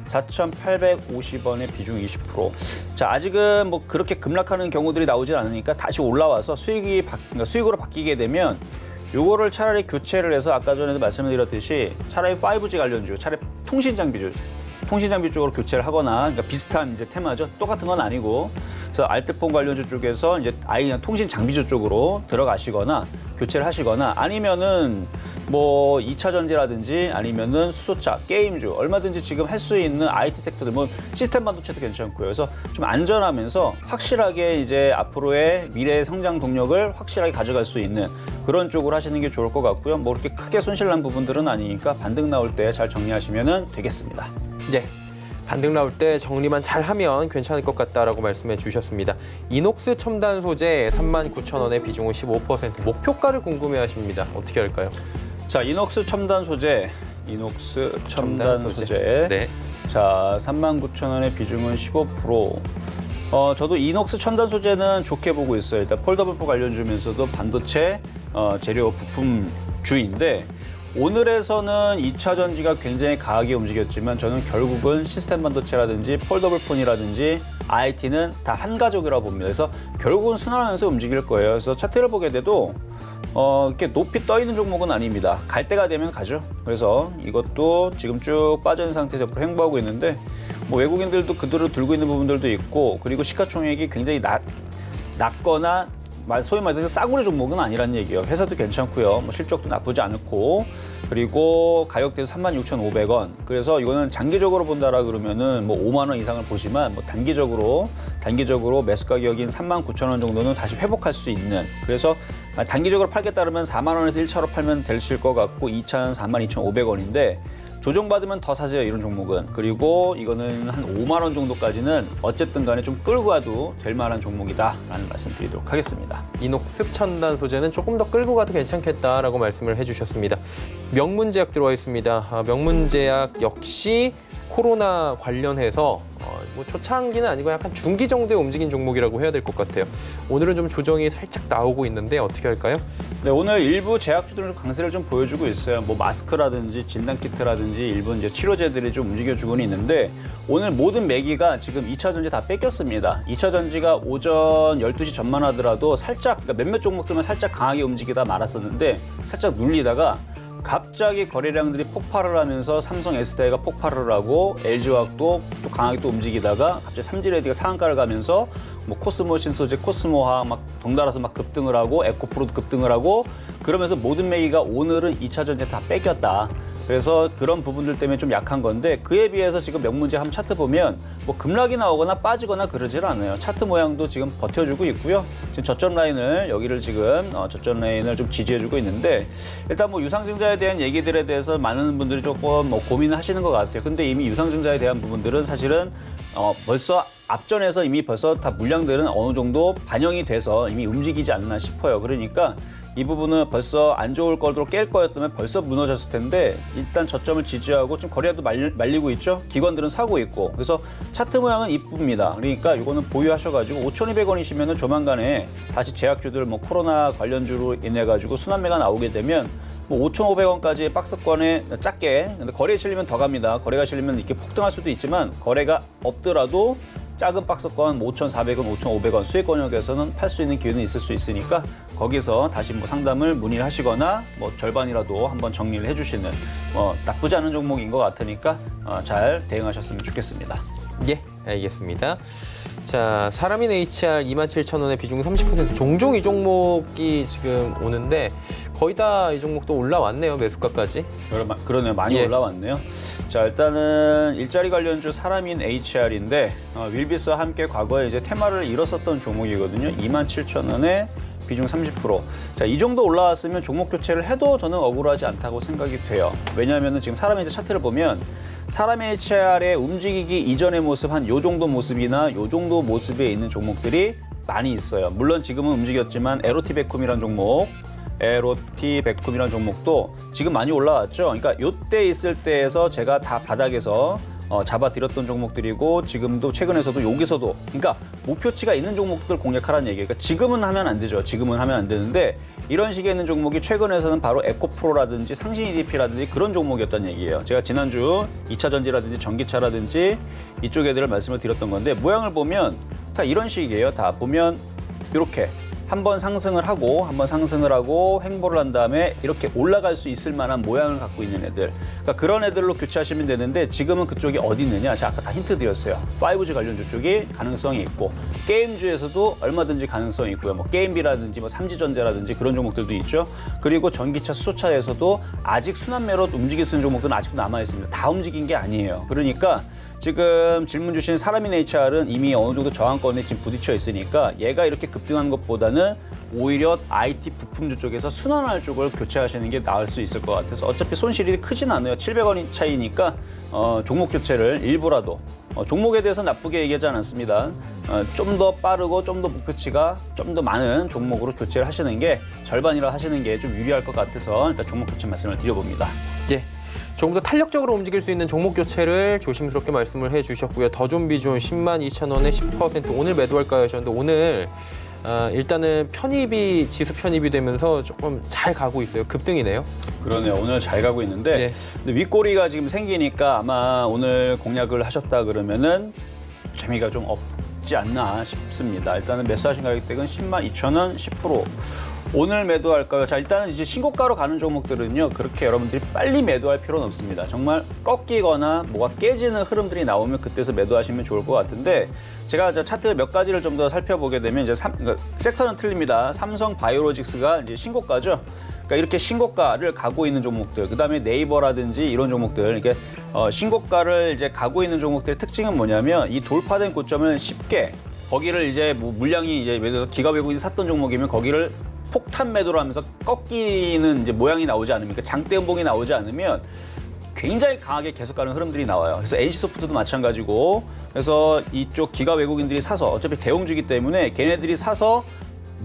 4,850원의 비중 20%. 자, 아직은 뭐 그렇게 급락하는 경우들이 나오질 않으니까 다시 올라와서 수익으로 바뀌게 되면 요거를 차라리 교체를 해서 아까 전에도 말씀을 드렸듯이 차라리 5G 관련주, 차라리 통신 장비 쪽으로 교체를 하거나 그러니까 비슷한 이제 테마죠. 똑같은 건 아니고. 그래서 알뜰폰 관련주 쪽에서 이제 아예 그냥 통신 장비주 쪽으로 들어가시거나 교체를 하시거나 아니면은 뭐 2차 전지라든지 아니면은 수소차, 게임주 얼마든지 지금 할 수 있는 IT 섹터들 뭐 시스템 반도체도 괜찮고요. 그래서 좀 안전하면서 확실하게 이제 앞으로의 미래의 성장 동력을 확실하게 가져갈 수 있는 그런 쪽으로 하시는 게 좋을 것 같고요. 뭐 그렇게 크게 손실난 부분들은 아니니까 반등 나올 때 잘 정리하시면 되겠습니다. 네. 반등 나올 때 정리만 잘하면 괜찮을 것 같다라고 말씀해 주셨습니다. 이녹스 첨단 소재 39,000원의 비중은 15%. 목표가를 궁금해하십니다. 어떻게 할까요? 자, 이녹스 첨단 소재. 네. 자, 39,000원의 비중은 15%. 저도 이녹스 첨단 소재는 좋게 보고 있어요. 일단 폴더블 관련주면서도 반도체 재료 부품주인데 오늘에서는 2차 전지가 굉장히 강하게 움직였지만 저는 결국은 시스템 반도체라든지 폴더블 폰이라든지 IT는 다 한 가족이라고 봅니다. 그래서 결국은 순환하면서 움직일 거예요. 그래서 차트를 보게 돼도 이렇게 높이 떠 있는 종목은 아닙니다. 갈 때가 되면 가죠. 그래서 이것도 지금 쭉 빠져있는 상태에서 옆으로 횡보하고 있는데 뭐 외국인들도 그대로 들고 있는 부분들도 있고 그리고 시가총액이 굉장히 낮거나 소위 말해서 싸구려 종목은 아니란 얘기예요. 회사도 괜찮고요. 뭐 실적도 나쁘지 않고 그리고 가격대도 36,500원. 그래서 이거는 장기적으로 본다라 그러면은 뭐 5만 원 이상을 보지만 뭐 단기적으로 매수 가격인 39,000원 정도는 다시 회복할 수 있는. 그래서 단기적으로 팔겠다 그러면 4만 원에서 1차로 팔면 되실 것 같고 2차는 42,500원인데 조정받으면 더 사세요, 이런 종목은. 그리고 이거는 한 5만 원 정도까지는 어쨌든 간에 좀 끌고 가도 될 만한 종목이다라는 말씀 드리도록 하겠습니다. 이녹스 첨단 소재는 조금 더 끌고 가도 괜찮겠다라고 말씀을 해주셨습니다. 명문제약 들어와 있습니다. 명문제약 역시 코로나 관련해서 뭐 초창기는 아니고 약간 중기 정도에 움직인 종목이라고 해야 될 것 같아요. 오늘은 좀 조정이 살짝 나오고 있는데 어떻게 할까요? 네, 오늘 일부 제약주들은 강세를 좀 보여주고 있어요. 뭐 마스크라든지 진단키트라든지 일부 이제 치료제들이 좀 움직여주고는 있는데 오늘 모든 매기가 지금 2차 전지 다 뺏겼습니다. 2차 전지가 오전 12시 전만 하더라도 살짝 그러니까 몇몇 종목들만 살짝 강하게 움직이다 말았었는데 살짝 눌리다가 갑자기 거래량들이 폭발을 하면서 삼성 S다이가 폭발을 하고 LG화학도 또 강하게 또 움직이다가 갑자기 삼지레디가 상한가를 가면서 뭐 코스모 신소재, 코스모화학 막 덩달아서 막 급등을 하고 에코프로도 급등을 하고 그러면서 모든 매기가 오늘은 2차 전지에 다 뺏겼다. 그래서 그런 부분들 때문에 좀 약한 건데 그에 비해서 지금 명문제 한번 차트 보면 뭐 급락이 나오거나 빠지거나 그러질 않아요. 차트 모양도 지금 버텨주고 있고요. 지금 저점 라인을 여기를 지금 저점 라인을 좀 지지해주고 있는데 일단 뭐 유상증자에 대한 얘기들에 대해서 많은 분들이 조금 뭐 고민을 하시는 것 같아요. 근데 이미 유상증자에 대한 부분들은 사실은 벌써 앞전에서 이미 벌써 다 물량들은 어느 정도 반영이 돼서 이미 움직이지 않나 싶어요. 그러니까 이 부분은 벌써 안 좋을 거로 깰 거였다면 벌써 무너졌을 텐데 일단 저점을 지지하고 지금 거래도 말리고 있죠. 기관들은 사고 있고 그래서 차트 모양은 이쁩니다. 그러니까 이거는 보유하셔가지고 5,200원이시면은 조만간에 다시 제약주들 뭐 코로나 관련주로 인해 가지고 순환매가 나오게 되면 뭐 5,500원까지 박스권에 작게 근데 거래에 실리면 더 갑니다. 거래가 실리면 이렇게 폭등할 수도 있지만 거래가 없더라도 작은 박스권 5,400원, 5,500원 수익 권역에서는 팔 수 있는 기회는 있을 수 있으니까 거기서 다시 뭐 상담을 문의를 하시거나 뭐 절반이라도 한번 정리를 해주시는 나쁘지 않은 종목인 것 같으니까 잘 대응하셨으면 좋겠습니다. 예, 알겠습니다. 자, 사람인 HR 27,000원에 비중 30% 종종 이 종목이 지금 오는데 거의 다 이 종목도 올라왔네요. 매수가까지. 그러네요. 많이 예. 올라왔네요. 자, 일단은 일자리 관련주 사람인 HR인데 윌비스와 함께 과거에 이제 테마를 이뤘었던 종목이거든요. 27,000원에 비중 30%. 자, 이 정도 올라왔으면 종목 교체를 해도 저는 억울하지 않다고 생각이 돼요. 왜냐하면 지금 사람의 차트를 보면 사람의 HR의 움직이기 이전의 모습 한 요 정도 모습이나 요 정도 모습에 있는 종목들이 많이 있어요. 물론 지금은 움직였지만 에로티베쿰이라는 종목, 에로티베쿰이라는 종목도 지금 많이 올라왔죠. 그러니까 요때 있을 때에서 제가 다 바닥에서 잡아드렸던 종목들이고 지금도 최근에서도 여기서도 그러니까 목표치가 있는 종목들 공략하라는 얘기예요. 그러니까 지금은 하면 안 되죠. 지금은 하면 안 되는데 이런 식의 있는 종목이 최근에서는 바로 에코프로라든지 상신 EDP라든지 그런 종목이었다는 얘기예요. 제가 지난주 2차 전지라든지 전기차라든지 이쪽 애들을 말씀을 드렸던 건데 모양을 보면 다 이런 식이에요. 다 보면 이렇게 한번 상승을 하고 횡보를 한 다음에 이렇게 올라갈 수 있을 만한 모양을 갖고 있는 애들. 그러니까 그런 애들로 교체하시면 되는데 지금은 그쪽이 어디 있느냐? 제가 아까 다 힌트 드렸어요. 5G 관련주 쪽이 가능성이 있고 게임주에서도 얼마든지 가능성이 있고요. 뭐 게임비라든지 뭐 삼지전자라든지 그런 종목들도 있죠. 그리고 전기차, 수소차에서도 아직 순환매로 움직일 수 있는 종목들은 아직도 남아 있습니다. 다 움직인 게 아니에요. 그러니까 지금 질문 주신 사람인 HR은 이미 어느 정도 저항권에 지금 부딪혀 있으니까 얘가 이렇게 급등하는 것보다는 오히려 IT 부품주 쪽에서 순환할 쪽을 교체하시는 게 나을 수 있을 것 같아서 어차피 손실이 크진 않아요. 700원 차이니까 종목 교체를 일부라도 종목에 대해서 나쁘게 얘기하지 않았습니다. 좀 더 빠르고 좀 더 목표치가 좀 더 많은 종목으로 교체를 하시는 게 절반이라 하시는 게 좀 유리할 것 같아서 일단 종목 교체 말씀을 드려봅니다. 예. 조금 더 탄력적으로 움직일 수 있는 종목 교체를 조심스럽게 말씀을 해주셨고요. 더존비존 102,000원에 10% 오늘 매도할까요 하셨는데 오늘 일단은 지수 편입이 되면서 조금 잘 가고 있어요. 급등이네요. 그러네요. 오늘 잘 가고 있는데 네. 근데 윗꼬리가 지금 생기니까 아마 오늘 공략을 하셨다 그러면은 재미가 좀 없지 않나 싶습니다. 일단은 매수하신 가격대는 102,000원 10%. 오늘 매도할까요? 자, 일단은 이제 신고가로 가는 종목들은요, 그렇게 여러분들이 빨리 매도할 필요는 없습니다. 정말 꺾이거나 뭐가 깨지는 흐름들이 나오면 그때서 매도하시면 좋을 것 같은데, 제가 차트 몇 가지를 좀 더 살펴보게 되면 이제 그러니까 섹터는 틀립니다. 삼성 바이오로직스가 이제 신고가죠. 그러니까 이렇게 신고가를 가고 있는 종목들, 그다음에 네이버라든지 이런 종목들, 이렇게 신고가를 이제 가고 있는 종목들의 특징은 뭐냐면 이 돌파된 고점을 쉽게 거기를 이제 뭐 물량이 이제 예를 들어서 기가 외국인이 샀던 종목이면 거기를 폭탄 매도를 하면서 꺾이는 이제 모양이 나오지 않으면, 그러니까 장대 음봉이 나오지 않으면 굉장히 강하게 계속 가는 흐름들이 나와요. 그래서 NC소프트도 마찬가지고, 그래서 이쪽 기가 외국인들이 사서 어차피 대형주기 때문에 걔네들이 사서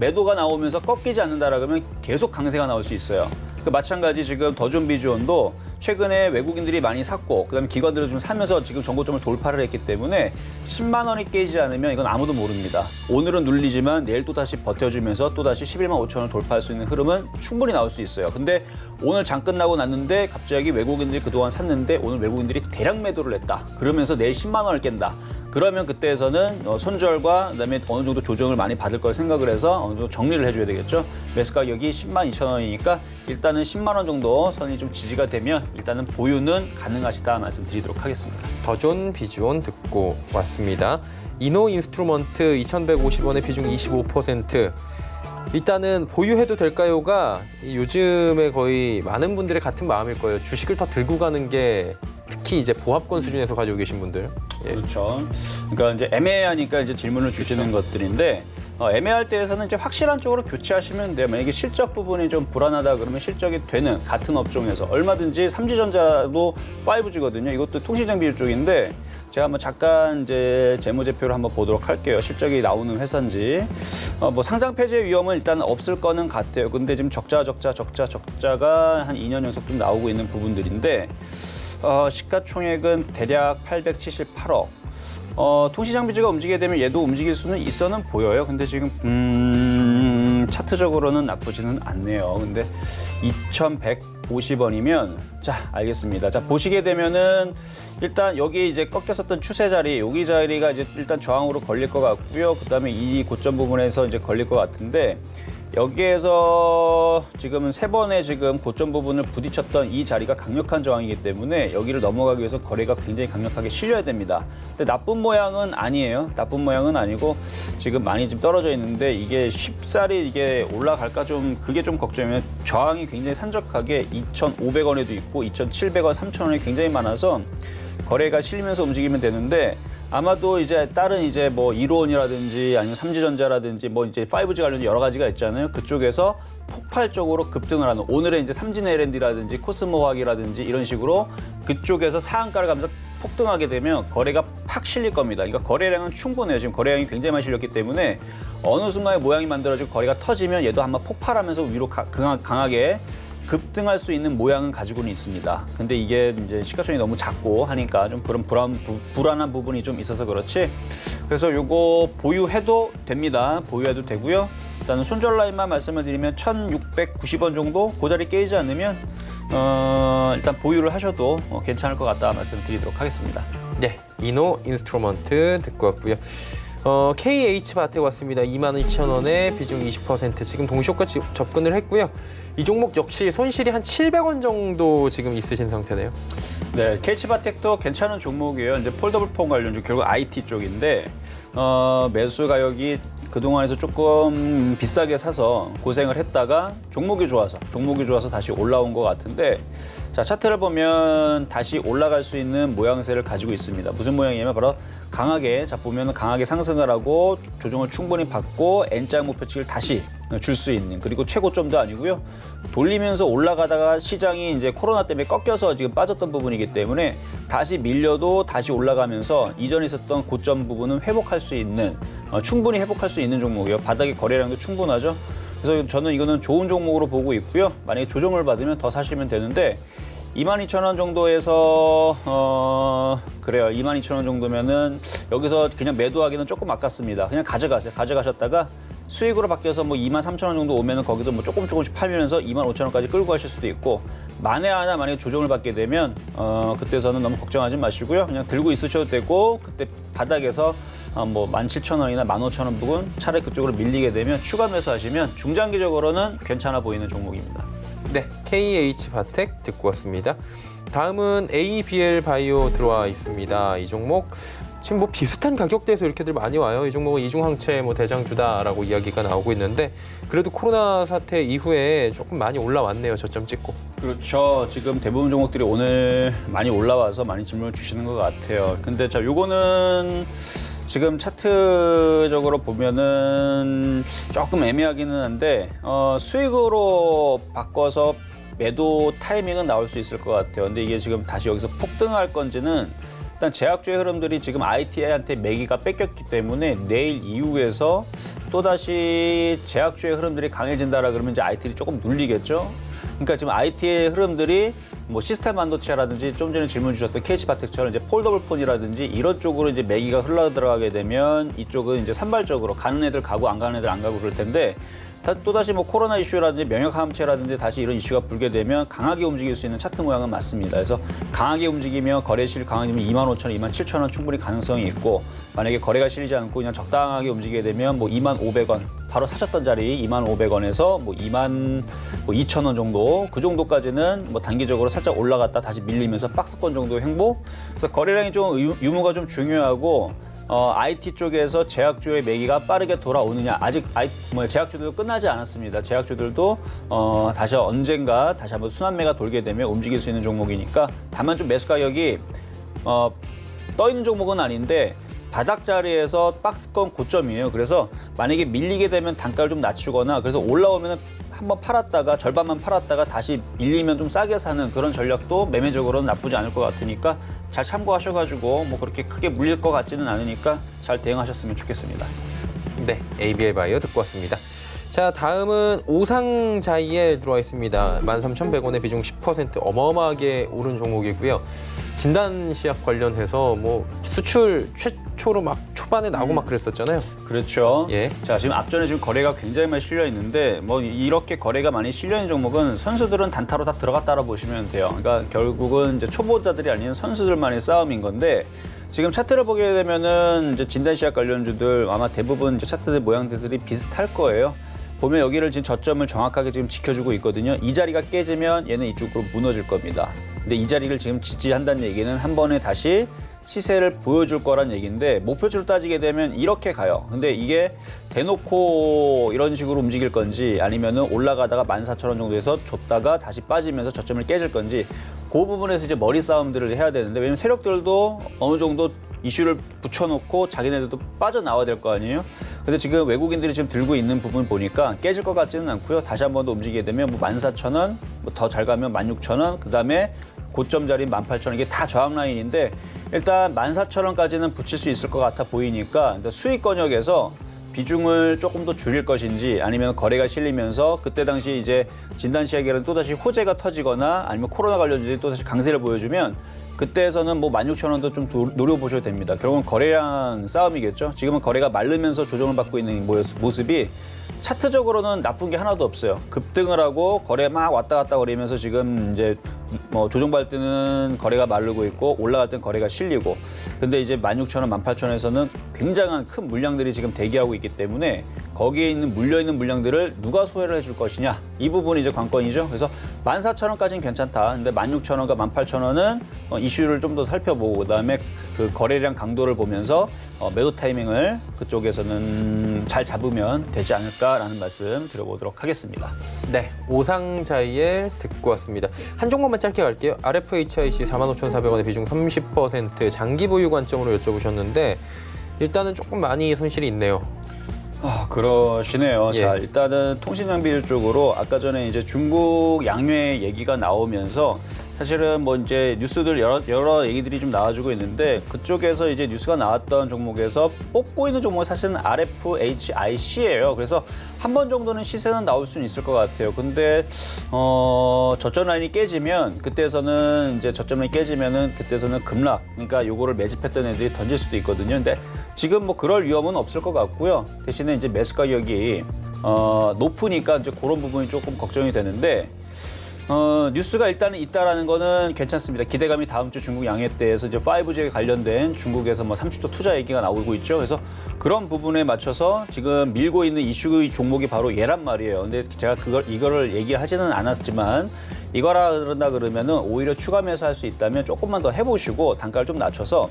매도가 나오면서 꺾이지 않는다라 그러면 계속 강세가 나올 수 있어요. 그 마찬가지 지금 더존비주원도 최근에 외국인들이 많이 샀고 그다음에 기관들을 좀 사면서 지금 전고점을 돌파를 했기 때문에 10만 원이 깨지지 않으면 이건 아무도 모릅니다. 오늘은 눌리지만 내일 또 다시 버텨주면서 또 다시 11만 5천 원을 돌파할 수 있는 흐름은 충분히 나올 수 있어요. 근데 오늘 장 끝나고 났는데 갑자기 외국인들이 그동안 샀는데 오늘 외국인들이 대량 매도를 했다. 그러면서 내일 10만 원을 깬다. 그러면 그때에서는 손절과 그다음에 어느 정도 조정을 많이 받을 걸 생각을 해서 어느 정도 정리를 해줘야 되겠죠. 매수 가격이 10만 2천 원이니까 일단은 10만 원 정도 선이 좀 지지가 되면 일단은 보유는 가능하시다 말씀드리도록 하겠습니다. 더존 비주온 듣고 왔습니다. 이노 인스트루먼트 2,150원에 비중 25%. 일단은 보유해도 될까요가 요즘에 거의 많은 분들의 같은 마음일 거예요. 주식을 더 들고 가는 게 특히 이제 보합권 수준에서 가지고 계신 분들. 예. 그렇죠. 그러니까 이제 애매하니까 이제 질문을 주시는 것들인데 애매할 때에서는 이제 확실한 쪽으로 교체하시면 돼요. 만약에 실적 부분이 좀 불안하다 그러면 실적이 되는 같은 업종에서 얼마든지 삼지전자도 5G거든요. 이것도 통신장비 쪽인데 제가 한번 잠깐 이제 재무제표를 한번 보도록 할게요. 실적이 나오는 회사인지. 뭐 상장 폐지의 위험은 일단 없을 거는 같아요. 근데 지금 적자가 한 2년 연속 좀 나오고 있는 부분들인데 시가총액은 대략 878억. 통신장비주가 움직이게 되면 얘도 움직일 수는 있어는 보여요. 근데 지금 차트적으로는 나쁘지는 않네요. 근데 2,150원이면 자, 알겠습니다. 자, 보시게 되면은 일단 여기 이제 꺾였었던 추세 자리, 여기 자리가 이제 일단 저항으로 걸릴 것 같고요. 그다음에 이 고점 부분에서 이제 걸릴 것 같은데 여기에서 지금은 3번의 지금 고점 부분을 부딪혔던 이 자리가 강력한 저항이기 때문에 여기를 넘어가기 위해서 거래가 굉장히 강력하게 실려야 됩니다. 근데 나쁜 모양은 아니에요. 나쁜 모양은 아니고 지금 많이 좀 떨어져 있는데 이게 쉽사리 이게 올라갈까 좀 그게 좀 걱정이면 저항이 굉장히 산적하게 2,500원에도 있고 2,700원, 3,000원이 굉장히 많아서 거래가 실리면서 움직이면 되는데 아마도 이제 다른 이제 뭐 1호원이라든지 아니면 삼지전자라든지 뭐 이제 5G 관련 여러 가지가 있잖아요. 그쪽에서 폭발적으로 급등을 하는 오늘의 이제 삼진 L&D라든지 코스모화학이라든지 이런 식으로 그쪽에서 상한가를 가면서 폭등하게 되면 거래가 팍 실릴 겁니다. 그러니까 거래량은 충분해요. 지금 거래량이 굉장히 많이 실렸기 때문에 어느 순간에 모양이 만들어지고 거래가 터지면 얘도 한번 폭발하면서 위로 강하게 급등할 수 있는 모양은 가지고는 있습니다. 근데 이게 이제 시가총액이 너무 작고 하니까 좀 그런 불안한 부분이 좀 있어서 그렇지. 그래서 요거 보유해도 됩니다. 보유해도 되고요. 일단 손절 라인만 말씀을 드리면 1,690원 정도 그 자리 깨지지 않으면 일단 보유를 하셔도 괜찮을 것 같다 말씀드리도록 하겠습니다. 네, 이노 인스트루먼트 듣고 왔고요. KH바텍 왔습니다. 22,000원에 비중 20% 지금 동시효과 접근을 했고요. 이 종목 역시 손실이 한 700원 정도 지금 있으신 상태네요. 네, KH바텍도 괜찮은 종목이에요. 이제 폴더블 폰 관련주 결국 IT 쪽인데 매수 가격이 그동안에서 조금 비싸게 사서 고생을 했다가 종목이 좋아서 다시 올라온 것 같은데 자, 차트를 보면 다시 올라갈 수 있는 모양새를 가지고 있습니다. 무슨 모양이냐면 바로 강하게, 자, 보면 강하게 상승을 하고 조정을 충분히 받고 N자 목표치를 다시 줄 수 있는 그리고 최고점도 아니고요. 돌리면서 올라가다가 시장이 이제 코로나 때문에 꺾여서 지금 빠졌던 부분이기 때문에 다시 밀려도 다시 올라가면서 이전에 있었던 고점 부분은 회복할 수 있는 충분히 회복할 수 있는 종목이에요. 바닥의 거래량도 충분하죠. 그래서 저는 이거는 좋은 종목으로 보고 있고요. 만약에 조정을 받으면 더 사시면 되는데 22,000원 정도에서 그래요. 22,000원 정도면은 여기서 그냥 매도하기는 조금 아깝습니다. 그냥 가져가세요. 가져가셨다가 수익으로 바뀌어서 뭐 23,000원 정도 오면은 거기서 뭐 조금씩 팔면서 25,000원까지 끌고 가실 수도 있고 만에 하나 만약에 조정을 받게 되면 그때서는 너무 걱정하지 마시고요. 그냥 들고 있으셔도 되고 그때 바닥에서 뭐 17,000원이나 15,000원 부분 차라리 그쪽으로 밀리게 되면 추가 매수하시면 중장기적으로는 괜찮아 보이는 종목입니다. 네, KH바텍 듣고 왔습니다. 다음은 ABL 바이오 들어와 있습니다. 이 종목 지금 뭐 비슷한 가격대에서 이렇게들 많이 와요. 이 종목은 이중항체 뭐 대장주다라고 이야기가 나오고 있는데 그래도 코로나 사태 이후에 조금 많이 올라왔네요. 저점 찍고. 그렇죠. 지금 대부분 종목들이 오늘 많이 올라와서 많이 질문을 주시는 것 같아요. 근데 자, 요거는 지금 차트적으로 보면은 조금 애매하기는 한데 수익으로 바꿔서 매도 타이밍은 나올 수 있을 것 같아요. 근데 이게 지금 다시 여기서 폭등할 건지는 일단 제약주의 흐름들이 지금 IT한테 매기가 뺏겼기 때문에 내일 이후에서 또다시 제약주의 흐름들이 강해진다라 그러면 이제 IT를 조금 눌리겠죠. 그러니까 지금 IT의 흐름들이 뭐 시스템 반도체라든지 좀 전에 질문 주셨던 KH바텍처럼 이제 폴더블 폰이라든지 이런 쪽으로 이제 매기가 흘러 들어가게 되면 이쪽은 이제 산발적으로 가는 애들 가고 안 가는 애들 안 가고 그럴 텐데 또다시 뭐 코로나 이슈라든지 면역항암체라든지 다시 이런 이슈가 불게 되면 강하게 움직일 수 있는 차트 모양은 맞습니다. 그래서 강하게 움직이면 거래실 강하면 25,000원, 27,000원 충분히 가능성이 있고 만약에 거래가 실리지 않고 그냥 적당하게 움직이게 되면 뭐 25,500원 바로 사셨던 자리 25,500원에서 뭐 22,000원 정도 그 정도까지는 뭐 단기적으로 살짝 올라갔다 다시 밀리면서 박스권 정도 행보. 그래서 거래량이 좀 유무가 좀 중요하고 IT 쪽에서 제약주의 매기가 빠르게 돌아오느냐 아직 제약주들도 끝나지 않았습니다. 제약주들도 다시 언젠가 다시 한번 순환매가 돌게 되면 움직일 수 있는 종목이니까 다만 좀 매수 가격이 떠 있는 종목은 아닌데 바닥 자리에서 박스권 고점이에요. 그래서 만약에 밀리게 되면 단가를 좀 낮추거나 그래서 올라오면 한번 팔았다가 절반만 팔았다가 다시 밀리면 좀 싸게 사는 그런 전략도 매매적으로는 나쁘지 않을 것 같으니까 잘 참고하셔가지고 뭐 그렇게 크게 물릴 것 같지는 않으니까 잘 대응하셨으면 좋겠습니다. 네, ABL 바이오 듣고 왔습니다. 자, 다음은 오상자이에 들어와 있습니다. 13,100원에 비중 10% 어마어마하게 오른 종목이고요. 진단시약 관련해서 뭐 수출 최초로 막 초반에 나오고 막 그랬었잖아요. 그렇죠. 예. 자, 지금 앞전에 지금 거래가 굉장히 많이 실려 있는데 뭐 이렇게 거래가 많이 실려 있는 종목은 선수들은 단타로 다 들어갔다라 보시면 돼요. 그러니까 결국은 이제 초보자들이 아닌 선수들만의 싸움인 건데 지금 차트를 보게 되면은 이제 진단시약 관련주들 아마 대부분 이제 차트들 모양들이 비슷할 거예요. 보면 여기를 지금 저점을 정확하게 지금 지켜주고 있거든요. 이 자리가 깨지면 얘는 이쪽으로 무너질 겁니다. 근데 이 자리를 지금 지지한다는 얘기는 한 번에 다시 시세를 보여줄 거란 얘기인데 목표치로 따지게 되면 이렇게 가요. 근데 이게 대놓고 이런 식으로 움직일 건지 아니면은 올라가다가 14,000원 정도에서 줬다가 다시 빠지면서 저점을 깨질 건지 그 부분에서 이제 머리 싸움들을 해야 되는데 왜냐면 세력들도 어느 정도 이슈를 붙여놓고 자기네들도 빠져나와야 될 거 아니에요? 근데 지금 외국인들이 지금 들고 있는 부분 보니까 깨질 것 같지는 않고요. 다시 한 번 더 움직이게 되면 뭐 14,000원, 뭐 더 잘 가면 16,000원, 그 다음에 고점 자리인 18,000원 이게 다 저항 라인인데 일단 14,000원까지는 붙일 수 있을 것 같아 보이니까 수익 권역에서 비중을 조금 더 줄일 것인지 아니면 거래가 실리면서 그때 당시 이제 진단시약이라는 또다시 호재가 터지거나 아니면 코로나 관련주들이 또다시 강세를 보여주면 그때에서는 뭐 16,000원도 좀 노려보셔도 됩니다. 결국은 거래량 싸움이겠죠. 지금은 거래가 마르면서 조정을 받고 있는 모습이 차트적으로는 나쁜 게 하나도 없어요. 급등을 하고 거래 막 왔다 갔다 거리면서 지금 이제 뭐 조정받을 때는 거래가 마르고 있고 올라갈 때는 거래가 실리고 근데 이제 16,000원, 18,000원에서는 굉장한 큰 물량들이 지금 대기하고 있기 때문에 거기에 있는 물려있는 물량들을 누가 소외를 해줄 것이냐 이 부분이 이제 관건이죠. 그래서 14,000원까지는 괜찮다. 근데 16,000원과 18,000원은 이슈를 좀 더 살펴보고 그다음에 그 거래량 강도를 보면서 매도 타이밍을 그쪽에서는 잘 잡으면 되지 않을까라는 말씀 드려보도록 하겠습니다. 네, 오상자이에 듣고 왔습니다. 한 종목만 짧게 갈게요. RFHIC 45,400원에 비중 30% 장기 보유 관점으로 여쭤보셨는데 일단은 조금 많이 손실이 있네요. 그러시네요. 예. 자, 일단은 통신장비주 쪽으로 아까 전에 이제 중국 양회 얘기가 나오면서 사실은 뭐 이제 뉴스들 여러 얘기들이 좀 나와주고 있는데 그쪽에서 이제 뉴스가 나왔던 종목에서 뽑고 있는 종목은 사실은 RFHIC예요. 그래서 한 번 정도는 시세는 나올 수는 있을 것 같아요. 근데 저점 라인이 깨지면 그때서는 이제 저점 라인이 깨지면은 그때서는 급락. 그러니까 요거를 매집했던 애들이 던질 수도 있거든요. 근데 지금 뭐 그럴 위험은 없을 것 같고요. 대신에 이제 매수 가격이 높으니까 이제 그런 부분이 조금 걱정이 되는데. 뉴스가 일단은 있다라는 거는 괜찮습니다. 기대감이 다음 주 중국 양회 때에서 이제 5G에 관련된 중국에서 뭐 30조 투자 얘기가 나오고 있죠. 그래서 그런 부분에 맞춰서 지금 밀고 있는 이슈의 종목이 바로 얘란 말이에요. 근데 제가 이거를 얘기하지는 않았지만 이거라 그런다 그러면은 오히려 추가 매수할 수 있다면 조금만 더 해보시고 단가를 좀 낮춰서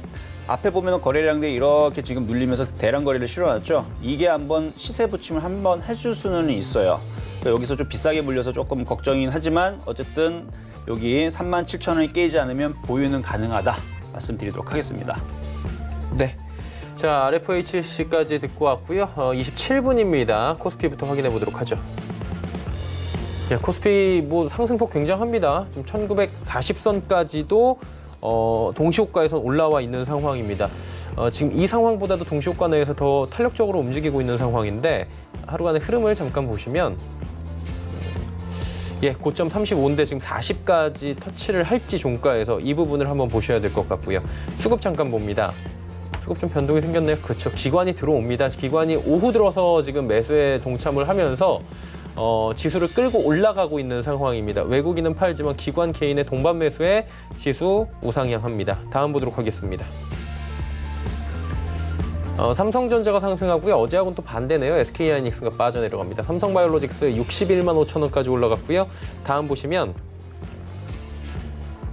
앞에 보면은 거래량들이 이렇게 지금 눌리면서 대량 거래를 실어놨죠. 이게 한번 시세 붙임을 한번 해줄 수는 있어요. 여기서 좀 비싸게 물려서 조금 걱정이긴 하지만 어쨌든 여기 37,000원이 깨지 않으면 보유는 가능하다 말씀드리도록 하겠습니다. 네. 자, RFHC까지 듣고 왔고요. 27분입니다. 코스피부터 확인해 보도록 하죠. 야, 코스피 뭐 상승폭 굉장합니다. 지금 1940선까지도 동시호가에서 올라와 있는 상황입니다. 지금 이 상황보다도 동시호가 내에서 더 탄력적으로 움직이고 있는 상황인데 하루간의 흐름을 잠깐 보시면 고점 35인데 지금 40까지 터치를 할지 종가에서 이 부분을 한번 보셔야 될 것 같고요. 수급 잠깐 봅니다. 수급 좀 변동이 생겼네요. 그렇죠. 기관이 들어옵니다. 기관이 오후 들어서 지금 매수에 동참을 하면서 지수를 끌고 올라가고 있는 상황입니다. 외국인은 팔지만 기관 개인의 동반 매수에 지수 우상향합니다. 다음 보도록 하겠습니다. 삼성전자가 상승하고요. 어제하고는 또 반대네요. SK하이닉스가 빠져내려갑니다. 삼성바이오로직스 61만 5천원까지 올라갔고요. 다음 보시면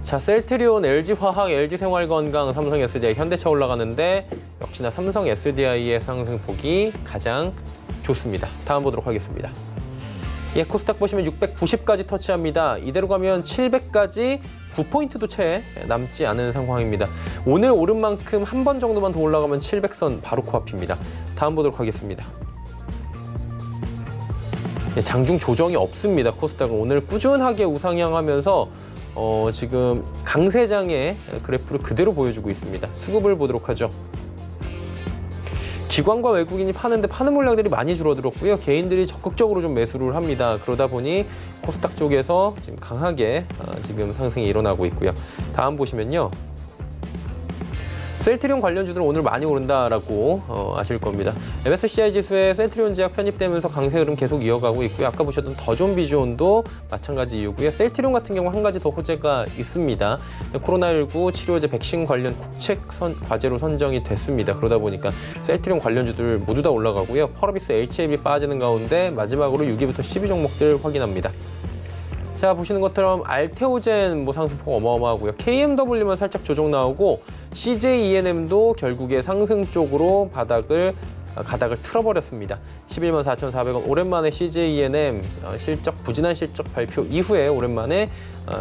자, 셀트리온, LG화학, LG생활건강, 삼성 SDI, 현대차 올라가는데 역시나 삼성 SDI의 상승폭이 가장 좋습니다. 다음 보도록 하겠습니다. 예, 코스닥 보시면 690까지 터치합니다. 이대로 가면 700까지 9포인트도 채 남지 않은 상황입니다. 오늘 오른 만큼 한 번 정도만 더 올라가면 700선 바로 코앞입니다. 다음 보도록 하겠습니다. 예, 장중 조정이 없습니다. 코스닥은 오늘 꾸준하게 우상향하면서 지금 강세장의 그래프를 그대로 보여주고 있습니다. 수급을 보도록 하죠. 기관과 외국인이 파는데 파는 물량들이 많이 줄어들었고요. 개인들이 적극적으로 좀 매수를 합니다. 그러다 보니 코스닥 쪽에서 지금 강하게 지금 상승이 일어나고 있고요. 다음 보시면요. 셀트리온 관련주들은 오늘 많이 오른다라고 아실 겁니다. MSCI 지수에 셀트리온 제약 편입되면서 강세 흐름 계속 이어가고 있고요. 아까 보셨던 더존 비주온도 마찬가지 이유고요. 셀트리온 같은 경우 한 가지 더 호재가 있습니다. 코로나19 치료제 백신 관련 국책 과제로 선정이 됐습니다. 그러다 보니까 셀트리온 관련주들 모두 다 올라가고요. 펄어비스 HAB 빠지는 가운데 마지막으로 6위부터 10위 종목들 확인합니다. 자, 보시는 것처럼 알테오젠 상승폭 어마어마하고요. KMW만 살짝 조정 나오고 CJ ENM도 결국에 상승 쪽으로 가닥을 틀어버렸습니다. 11만 4,400원. 오랜만에 CJ ENM 부진한 실적 발표 이후에 오랜만에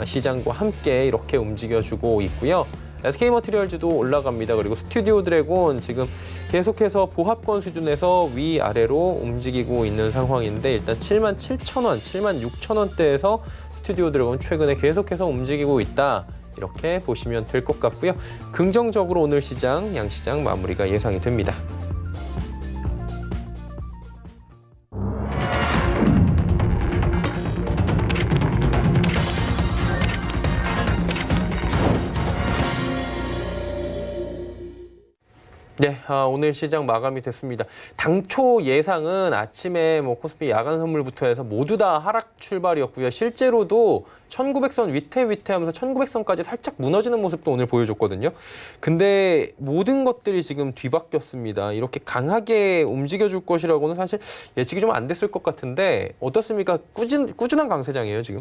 시장과 함께 이렇게 움직여주고 있고요. SK머티리얼즈도 올라갑니다. 그리고 스튜디오 드래곤 지금 계속해서 보합권 수준에서 위아래로 움직이고 있는 상황인데 일단 77,000원, 76,000원대에서 스튜디오 드래곤 최근에 계속해서 움직이고 있다. 이렇게 보시면 될 것 같고요. 긍정적으로 오늘 시장, 양시장 마무리가 예상이 됩니다. 네, 오늘 시장 마감이 됐습니다. 당초 예상은 아침에 코스피 야간 선물부터 해서 모두 다 하락 출발이었고요. 실제로도 1900선 위태위태하면서 1900선까지 살짝 무너지는 모습도 오늘 보여줬거든요. 근데 모든 것들이 지금 뒤바뀌었습니다. 이렇게 강하게 움직여줄 것이라고는 사실 예측이 좀 안 됐을 것 같은데 어떻습니까? 꾸준한 강세장이에요, 지금.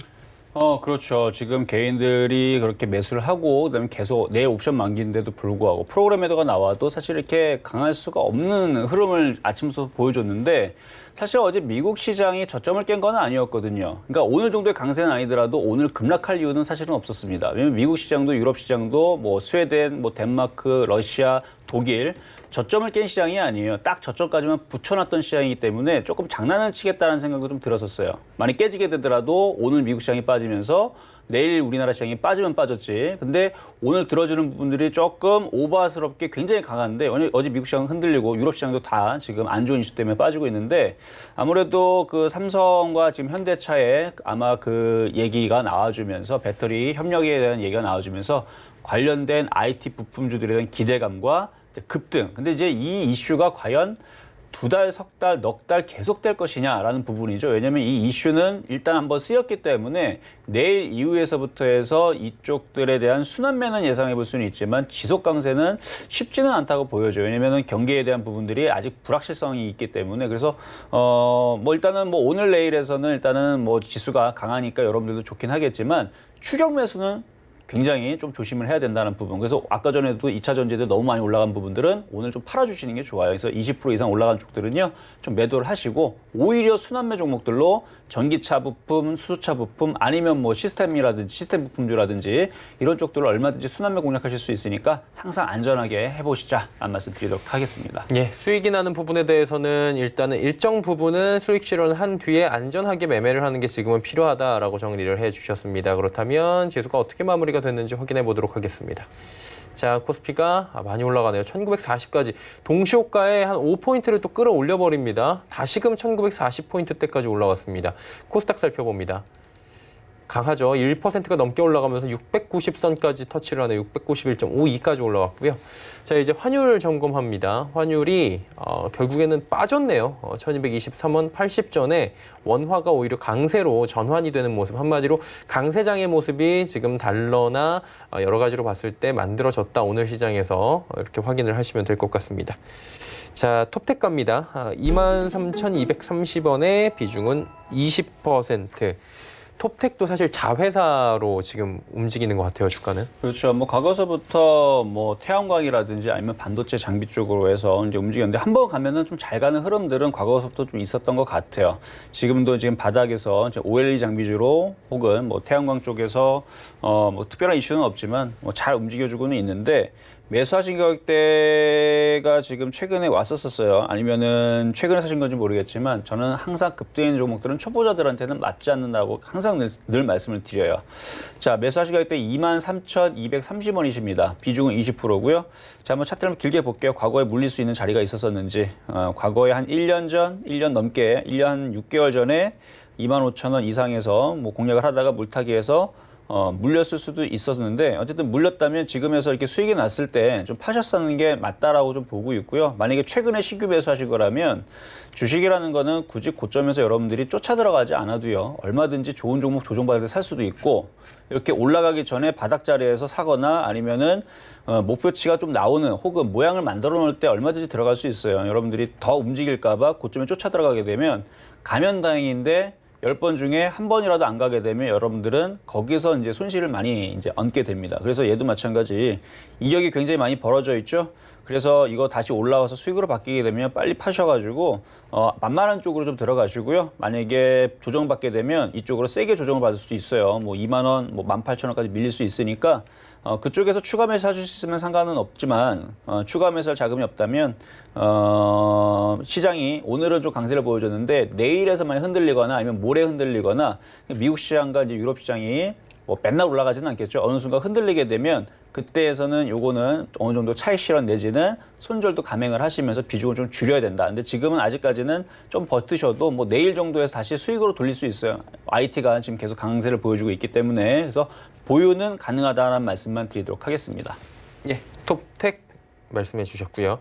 그렇죠. 지금 개인들이 그렇게 매수를 하고, 그다음에 계속 내일 옵션 만기인데도 불구하고 프로그램 헤더가 나와도 사실 이렇게 강할 수가 없는 흐름을 아침부터 보여줬는데 사실 어제 미국 시장이 저점을 깬 건 아니었거든요. 그러니까 오늘 정도의 강세는 아니더라도 오늘 급락할 이유는 사실은 없었습니다. 왜냐면 미국 시장도 유럽 시장도 스웨덴, 덴마크, 러시아, 독일 저점을 깬 시장이 아니에요. 딱 저점까지만 붙여놨던 시장이기 때문에 조금 장난을 치겠다는 생각도 좀 들었었어요. 많이 깨지게 되더라도 오늘 미국 시장이 빠지면서 내일 우리나라 시장이 빠지면 빠졌지. 근데 오늘 들어주는 부분들이 조금 오버스럽게 굉장히 강한데 어제 미국 시장은 흔들리고 유럽 시장도 다 지금 안 좋은 이슈 때문에 빠지고 있는데 아무래도 그 삼성과 지금 현대차에 아마 그 얘기가 나와주면서 배터리 협력에 대한 얘기가 나와주면서 관련된 IT 부품주들에 대한 기대감과 급등. 근데 이제 이 이슈가 과연 2달, 석 달, 넉 달 계속될 것이냐라는 부분이죠. 왜냐하면 이 이슈는 일단 한번 쓰였기 때문에 내일 이후에서부터 해서 이쪽들에 대한 순환매는 예상해 볼 수는 있지만 지속 강세는 쉽지는 않다고 보여져요. 왜냐하면 경기에 대한 부분들이 아직 불확실성이 있기 때문에 그래서 일단은 오늘 내일에서는 일단은 지수가 강하니까 여러분들도 좋긴 하겠지만 추격 매수는 굉장히 좀 조심을 해야 된다는 부분. 그래서 아까 전에도 2차 전지들 너무 많이 올라간 부분들은 오늘 좀 팔아주시는 게 좋아요. 그래서 20% 이상 올라간 쪽들은요, 좀 매도를 하시고 오히려 순환매 종목들로 전기차 부품, 수소차 부품 아니면 시스템이라든지 시스템 부품주라든지 이런 쪽들을 얼마든지 순환매 공략하실 수 있으니까 항상 안전하게 해보시자라는 말씀 드리도록 하겠습니다. 예, 수익이 나는 부분에 대해서는 일단은 일정 부분은 수익 실현을 한 뒤에 안전하게 매매를 하는 게 지금은 필요하다라고 정리를 해주셨습니다. 그렇다면 지수가 어떻게 마무리가 됐는지 확인해 보도록 하겠습니다. 자, 코스피가 많이 올라가네요. 1940까지 동시호가에 한 5포인트를 또 끌어올려 버립니다. 다시금 1940포인트대까지 올라왔습니다. 코스닥 살펴봅니다. 강하죠. 1%가 넘게 올라가면서 690선까지 터치를 하네요. 691.52까지 올라왔고요. 자, 이제 환율 점검합니다. 환율이 결국에는 빠졌네요. 1223원 80전에 원화가 오히려 강세로 전환이 되는 모습, 한마디로 강세장의 모습이 지금 달러나 여러 가지로 봤을 때 만들어졌다. 오늘 시장에서 이렇게 확인을 하시면 될 것 같습니다. 자, 톱텍 갑니다. 23,230원의 비중은 20%. 톱텍도 사실 자회사로 지금 움직이는 것 같아요, 주가는. 그렇죠. 뭐 과거서부터 뭐 태양광이라든지 아니면 반도체 장비 쪽으로 해서 이제 움직였는데 한 번 가면은 좀 잘 가는 흐름들은 과거서부터 좀 있었던 것 같아요. 지금도 지금 바닥에서 이제 OLED 장비주로 혹은 뭐 태양광 쪽에서 뭐 특별한 이슈는 없지만 뭐 잘 움직여주고는 있는데 매수하신 가격대가 지금 최근에 왔었어요. 아니면은 최근에 사신 건지 모르겠지만 저는 항상 급등인 종목들은 초보자들한테는 맞지 않는다고 항상 늘 말씀을 드려요. 자, 매수하신 가격대 23,230원이십니다. 비중은 20%고요. 자, 한번 차트를 길게 볼게요. 과거에 물릴 수 있는 자리가 있었었는지. 과거에 한 1년 전, 1년 넘게, 1년 한 6개월 전에 25,000원 이상에서 뭐 공략을 하다가 물타기해서 물렸을 수도 있었는데 어쨌든 물렸다면 지금에서 이렇게 수익이 났을 때 좀 파셨다는 게 맞다라고 좀 보고 있고요. 만약에 최근에 신규 매수하실 거라면 주식이라는 거는 굳이 고점에서 여러분들이 쫓아 들어가지 않아도요. 얼마든지 좋은 종목 조정받을 때 살 수도 있고 이렇게 올라가기 전에 바닥 자리에서 사거나 아니면은 목표치가 좀 나오는 혹은 모양을 만들어 놓을 때 얼마든지 들어갈 수 있어요. 여러분들이 더 움직일까 봐 고점에 쫓아 들어가게 되면 가면 다행인데 10번 중에 한 번이라도 안 가게 되면 여러분들은 거기서 이제 손실을 많이 이제 얹게 됩니다. 그래서 얘도 마찬가지 이격이 굉장히 많이 벌어져 있죠. 그래서 이거 다시 올라와서 수익으로 바뀌게 되면 빨리 파셔가지고 만만한 쪽으로 좀 들어가시고요. 만약에 조정받게 되면 이쪽으로 세게 조정을 받을 수 있어요. 뭐 2만 원, 뭐 18,000원까지 밀릴 수 있으니까 그쪽에서 추가 매수 하실 수 있으면 상관은 없지만 추가 매수할 자금이 없다면 시장이 오늘은 좀 강세를 보여줬는데 내일에서 많이 흔들리거나 아니면 모레 흔들리거나 미국 시장과 이제 유럽 시장이 뭐 맨날 올라가지는 않겠죠. 어느 순간 흔들리게 되면 그때에서는 요거는 어느 정도 차익 실현 내지는 손절도 감행을 하시면서 비중을 좀 줄여야 된다. 근데 지금은 아직까지는 좀 버티셔도 뭐 내일 정도에서 다시 수익으로 돌릴 수 있어요. IT가 지금 계속 강세를 보여주고 있기 때문에 그래서 보유는 가능하다는 말씀만 드리도록 하겠습니다. 예, 톱텍 말씀해 주셨고요.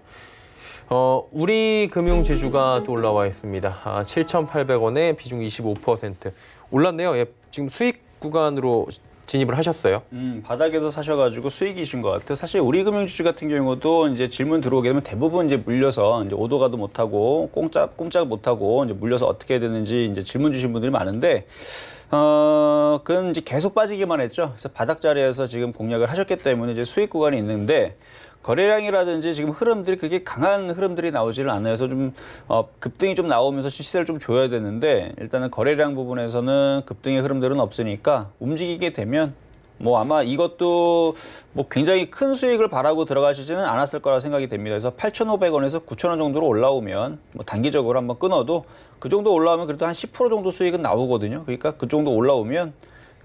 우리 금융 지주가 또 올라와 있습니다. 7,800원에 비중 25% 올랐네요. 예, 지금 수익 구간으로 진입을 하셨어요. 바닥에서 사셔가지고 수익이신 것 같아요. 사실 우리 금융지주 같은 경우도 이제 질문 들어오게 되면 대부분 이제 물려서 이제 오도가도 못하고 꼼짝 못하고 이제 물려서 어떻게 해야 되는지 이제 질문 주신 분들이 많은데, 그건 이제 계속 빠지기만 했죠. 그래서 바닥 자리에서 지금 공략을 하셨기 때문에 이제 수익 구간이 있는데, 거래량이라든지 지금 흐름들이 그렇게 강한 흐름들이 나오지는 않아요. 그래서 좀 급등이 좀 나오면서 시세를 좀 줘야 되는데 일단은 거래량 부분에서는 급등의 흐름들은 없으니까 움직이게 되면 뭐 아마 이것도 뭐 굉장히 큰 수익을 바라고 들어가시지는 않았을 거라 생각이 됩니다. 그래서 8,500원에서 9,000원 정도로 올라오면 뭐 단기적으로 한번 끊어도 그 정도 올라오면 그래도 한 10% 정도 수익은 나오거든요. 그러니까 그 정도 올라오면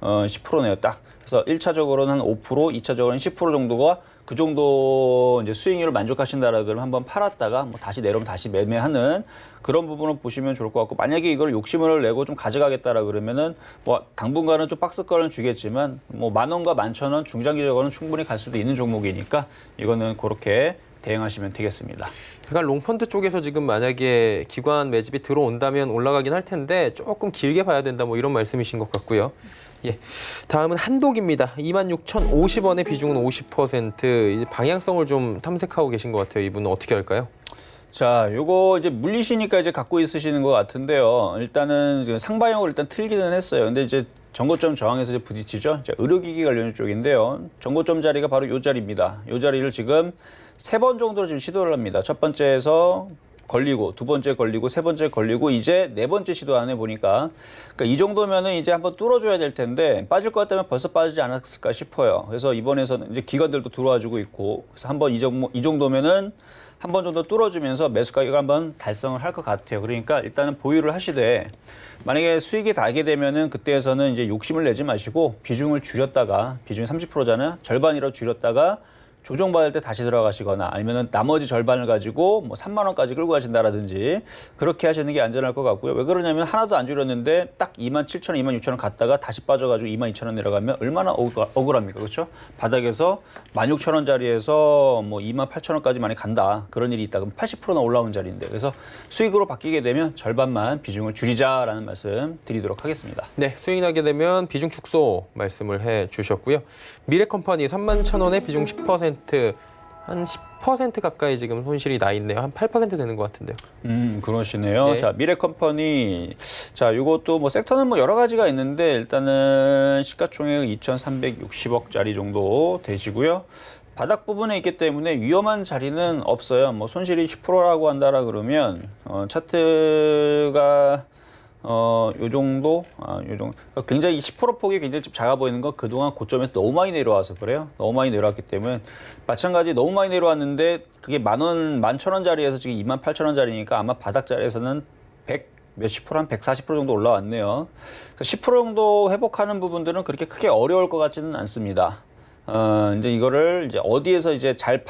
10%네요, 딱. 그래서 1차적으로는 한 5%, 2차적으로는 10% 정도가 그 정도 이제 수익률을 만족하신다라 그러면 한번 팔았다가 뭐 다시 내려오면 다시 매매하는 그런 부분을 보시면 좋을 것 같고, 만약에 이걸 욕심을 내고 좀 가져가겠다라 그러면은 뭐 당분간은 좀 박스권은 주겠지만 뭐 10,000원과 11,000원 중장기적으로는 충분히 갈 수도 있는 종목이니까 이거는 그렇게 대응하시면 되겠습니다. 그러니까 롱펀드 쪽에서 지금 만약에 기관 매집이 들어온다면 올라가긴 할 텐데 조금 길게 봐야 된다 뭐 이런 말씀이신 것 같고요. 예, 다음은 한독입니다. 26,050원의 비중은 50%. 이제 방향성을 좀 탐색하고 계신 것 같아요. 이분은 어떻게 할까요? 자, 요거 이제 물리시니까 이제 갖고 있으시는 것 같은데요. 일단은 상방향으로 일단 틀기는 했어요. 근데 이제 전고점 저항에서 이제 부딪히죠. 이제 의료기기 관련 쪽인데요. 전고점 자리가 바로 요 자리입니다. 요 자리를 지금 3번 정도로 지금 시도를 합니다. 첫 번째에서 걸리고, 두 번째 걸리고, 세 번째 걸리고, 이제 네 번째 시도 안에 보니까, 그러니까 이 정도면은 이제 한번 뚫어줘야 될 텐데, 빠질 것 같다면 벌써 빠지지 않았을까 싶어요. 그래서 이번에서는 이제 기관들도 들어와주고 있고, 그래서 한번 이 정도면은 한 번 정도 뚫어주면서 매수 가격을 한번 달성을 할 것 같아요. 그러니까 일단은 보유를 하시되, 만약에 수익이 나게 되면은 그때에서는 이제 욕심을 내지 마시고, 비중을 줄였다가, 비중이 30%잖아요. 절반이라도 줄였다가, 조정받을 때 다시 들어가시거나 아니면 나머지 절반을 가지고 뭐 3만 원까지 끌고 가신다라든지 그렇게 하시는 게 안전할 것 같고요. 왜 그러냐면 하나도 안 줄였는데 딱 27,000원, 26,000원 갔다가 다시 빠져가지고 22,000원 내려가면 얼마나 억울합니까? 그렇죠? 바닥에서 16,000원 자리에서 뭐 28,000원까지 많이 간다. 그런 일이 있다. 그럼 80%나 올라온 자리인데. 그래서 수익으로 바뀌게 되면 절반만 비중을 줄이자라는 말씀 드리도록 하겠습니다. 네, 수익 나게 되면 비중 축소 말씀을 해 주셨고요. 미래컴퍼니 31,000원에 비중 10%. 한 10% 가까이 지금 손실이 나 있네요. 한 8% 되는 것 같은데요. 그러시네요. 네. 자, 미래컴퍼니. 자, 이것도 뭐 섹터는 뭐 여러 가지가 있는데 일단은 시가총액 2,360억짜리 정도 되시고요. 바닥 부분에 있기 때문에 위험한 자리는 없어요. 뭐 손실이 10%라고 한다라 그러면 차트가 요 정도, 요 정도. 굉장히 10% 폭이 굉장히 좀 작아 보이는 건 그동안 고점에서 너무 많이 내려와서 그래요. 너무 많이 내려왔기 때문에 마찬가지 너무 많이 내려왔는데 그게 10,000원, 11,000원짜리에서 지금 28,000원짜리니까 아마 바닥 자리에서는 100 몇십 프로, 한 140% 정도 올라왔네요. 10% 정도 회복하는 부분들은 그렇게 크게 어려울 것 같지는 않습니다. 이제 이거를 이제 어디에서 이제 잘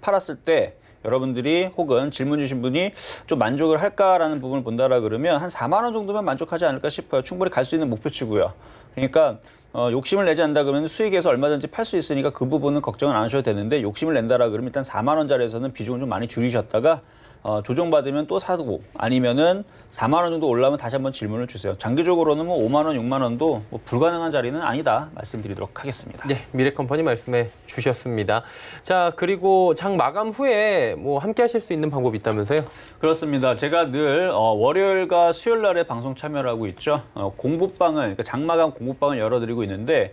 팔았을 때 여러분들이 혹은 질문 주신 분이 좀 만족을 할까라는 부분을 본다라 그러면 한 4만 원 정도면 만족하지 않을까 싶어요. 충분히 갈 수 있는 목표치고요. 그러니까 욕심을 내지 않는다 그러면 수익에서 얼마든지 팔 수 있으니까 그 부분은 걱정은 안 하셔도 되는데 욕심을 낸다라 그러면 일단 4만 원짜리에서는 비중을 좀 많이 줄이셨다가 조정받으면 또 사고 아니면은 4만 원 정도 올라오면 다시 한번 질문을 주세요. 장기적으로는 뭐 5만 원, 6만 원도 뭐 불가능한 자리는 아니다 말씀드리도록 하겠습니다. 네, 미래컴퍼니 말씀해 주셨습니다. 자, 그리고 장 마감 후에 뭐 함께 하실 수 있는 방법이 있다면서요? 그렇습니다. 제가 늘 월요일과 수요일 날에 방송 참여를 하고 있죠. 공부방을, 그러니까 장마감 공부방을 열어드리고 있는데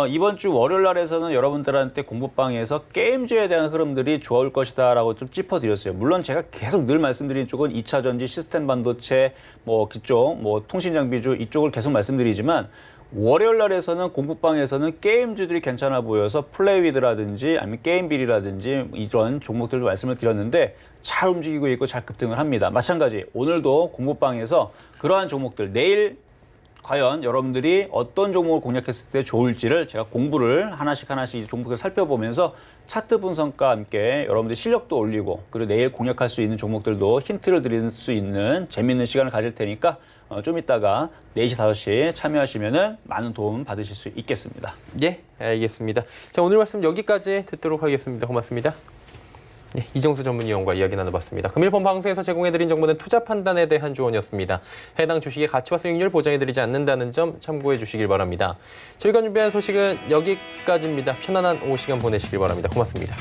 이번 주 월요일 날에서는 여러분들한테 공부방에서 게임주에 대한 흐름들이 좋을 것이다라고 좀 짚어드렸어요. 물론 제가 계속 늘 말씀드린 쪽은 2차 전지, 시스템 반도체, 뭐 그쪽, 뭐 통신 장비주 이쪽을 계속 말씀드리지만 월요일 날에서는 공부방에서는 게임주들이 괜찮아 보여서 플레이위드라든지 아니면 게임빌이라든지 이런 종목들도 말씀을 드렸는데 잘 움직이고 있고 잘 급등을 합니다. 마찬가지 오늘도 공부방에서 그러한 종목들 내일 과연 여러분들이 어떤 종목을 공략했을 때 좋을지를 제가 공부를 하나씩 종목을 살펴보면서 차트 분석과 함께 여러분들 실력도 올리고 그리고 내일 공략할 수 있는 종목들도 힌트를 드릴 수 있는 재미있는 시간을 가질 테니까 좀 이따가 4시, 5시에 참여하시면 많은 도움 받으실 수 있겠습니다. 예, 알겠습니다. 자, 오늘 말씀 여기까지 듣도록 하겠습니다. 고맙습니다. 네, 이정수 전문위원과 이야기 나눠봤습니다. 금일본 방송에서 제공해드린 정보는 투자 판단에 대한 조언이었습니다. 해당 주식의 가치와 수익률 보장해드리지 않는다는 점 참고해 주시길 바랍니다. 저희가 준비한 소식은 여기까지입니다. 편안한 오후 시간 보내시길 바랍니다. 고맙습니다.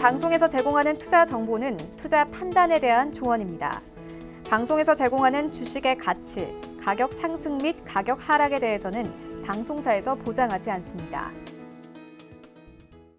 방송에서 제공하는 투자 정보는 투자 판단에 대한 조언입니다. 방송에서 제공하는 주식의 가치, 가격 상승 및 가격 하락에 대해서는 방송사에서 보장하지 않습니다.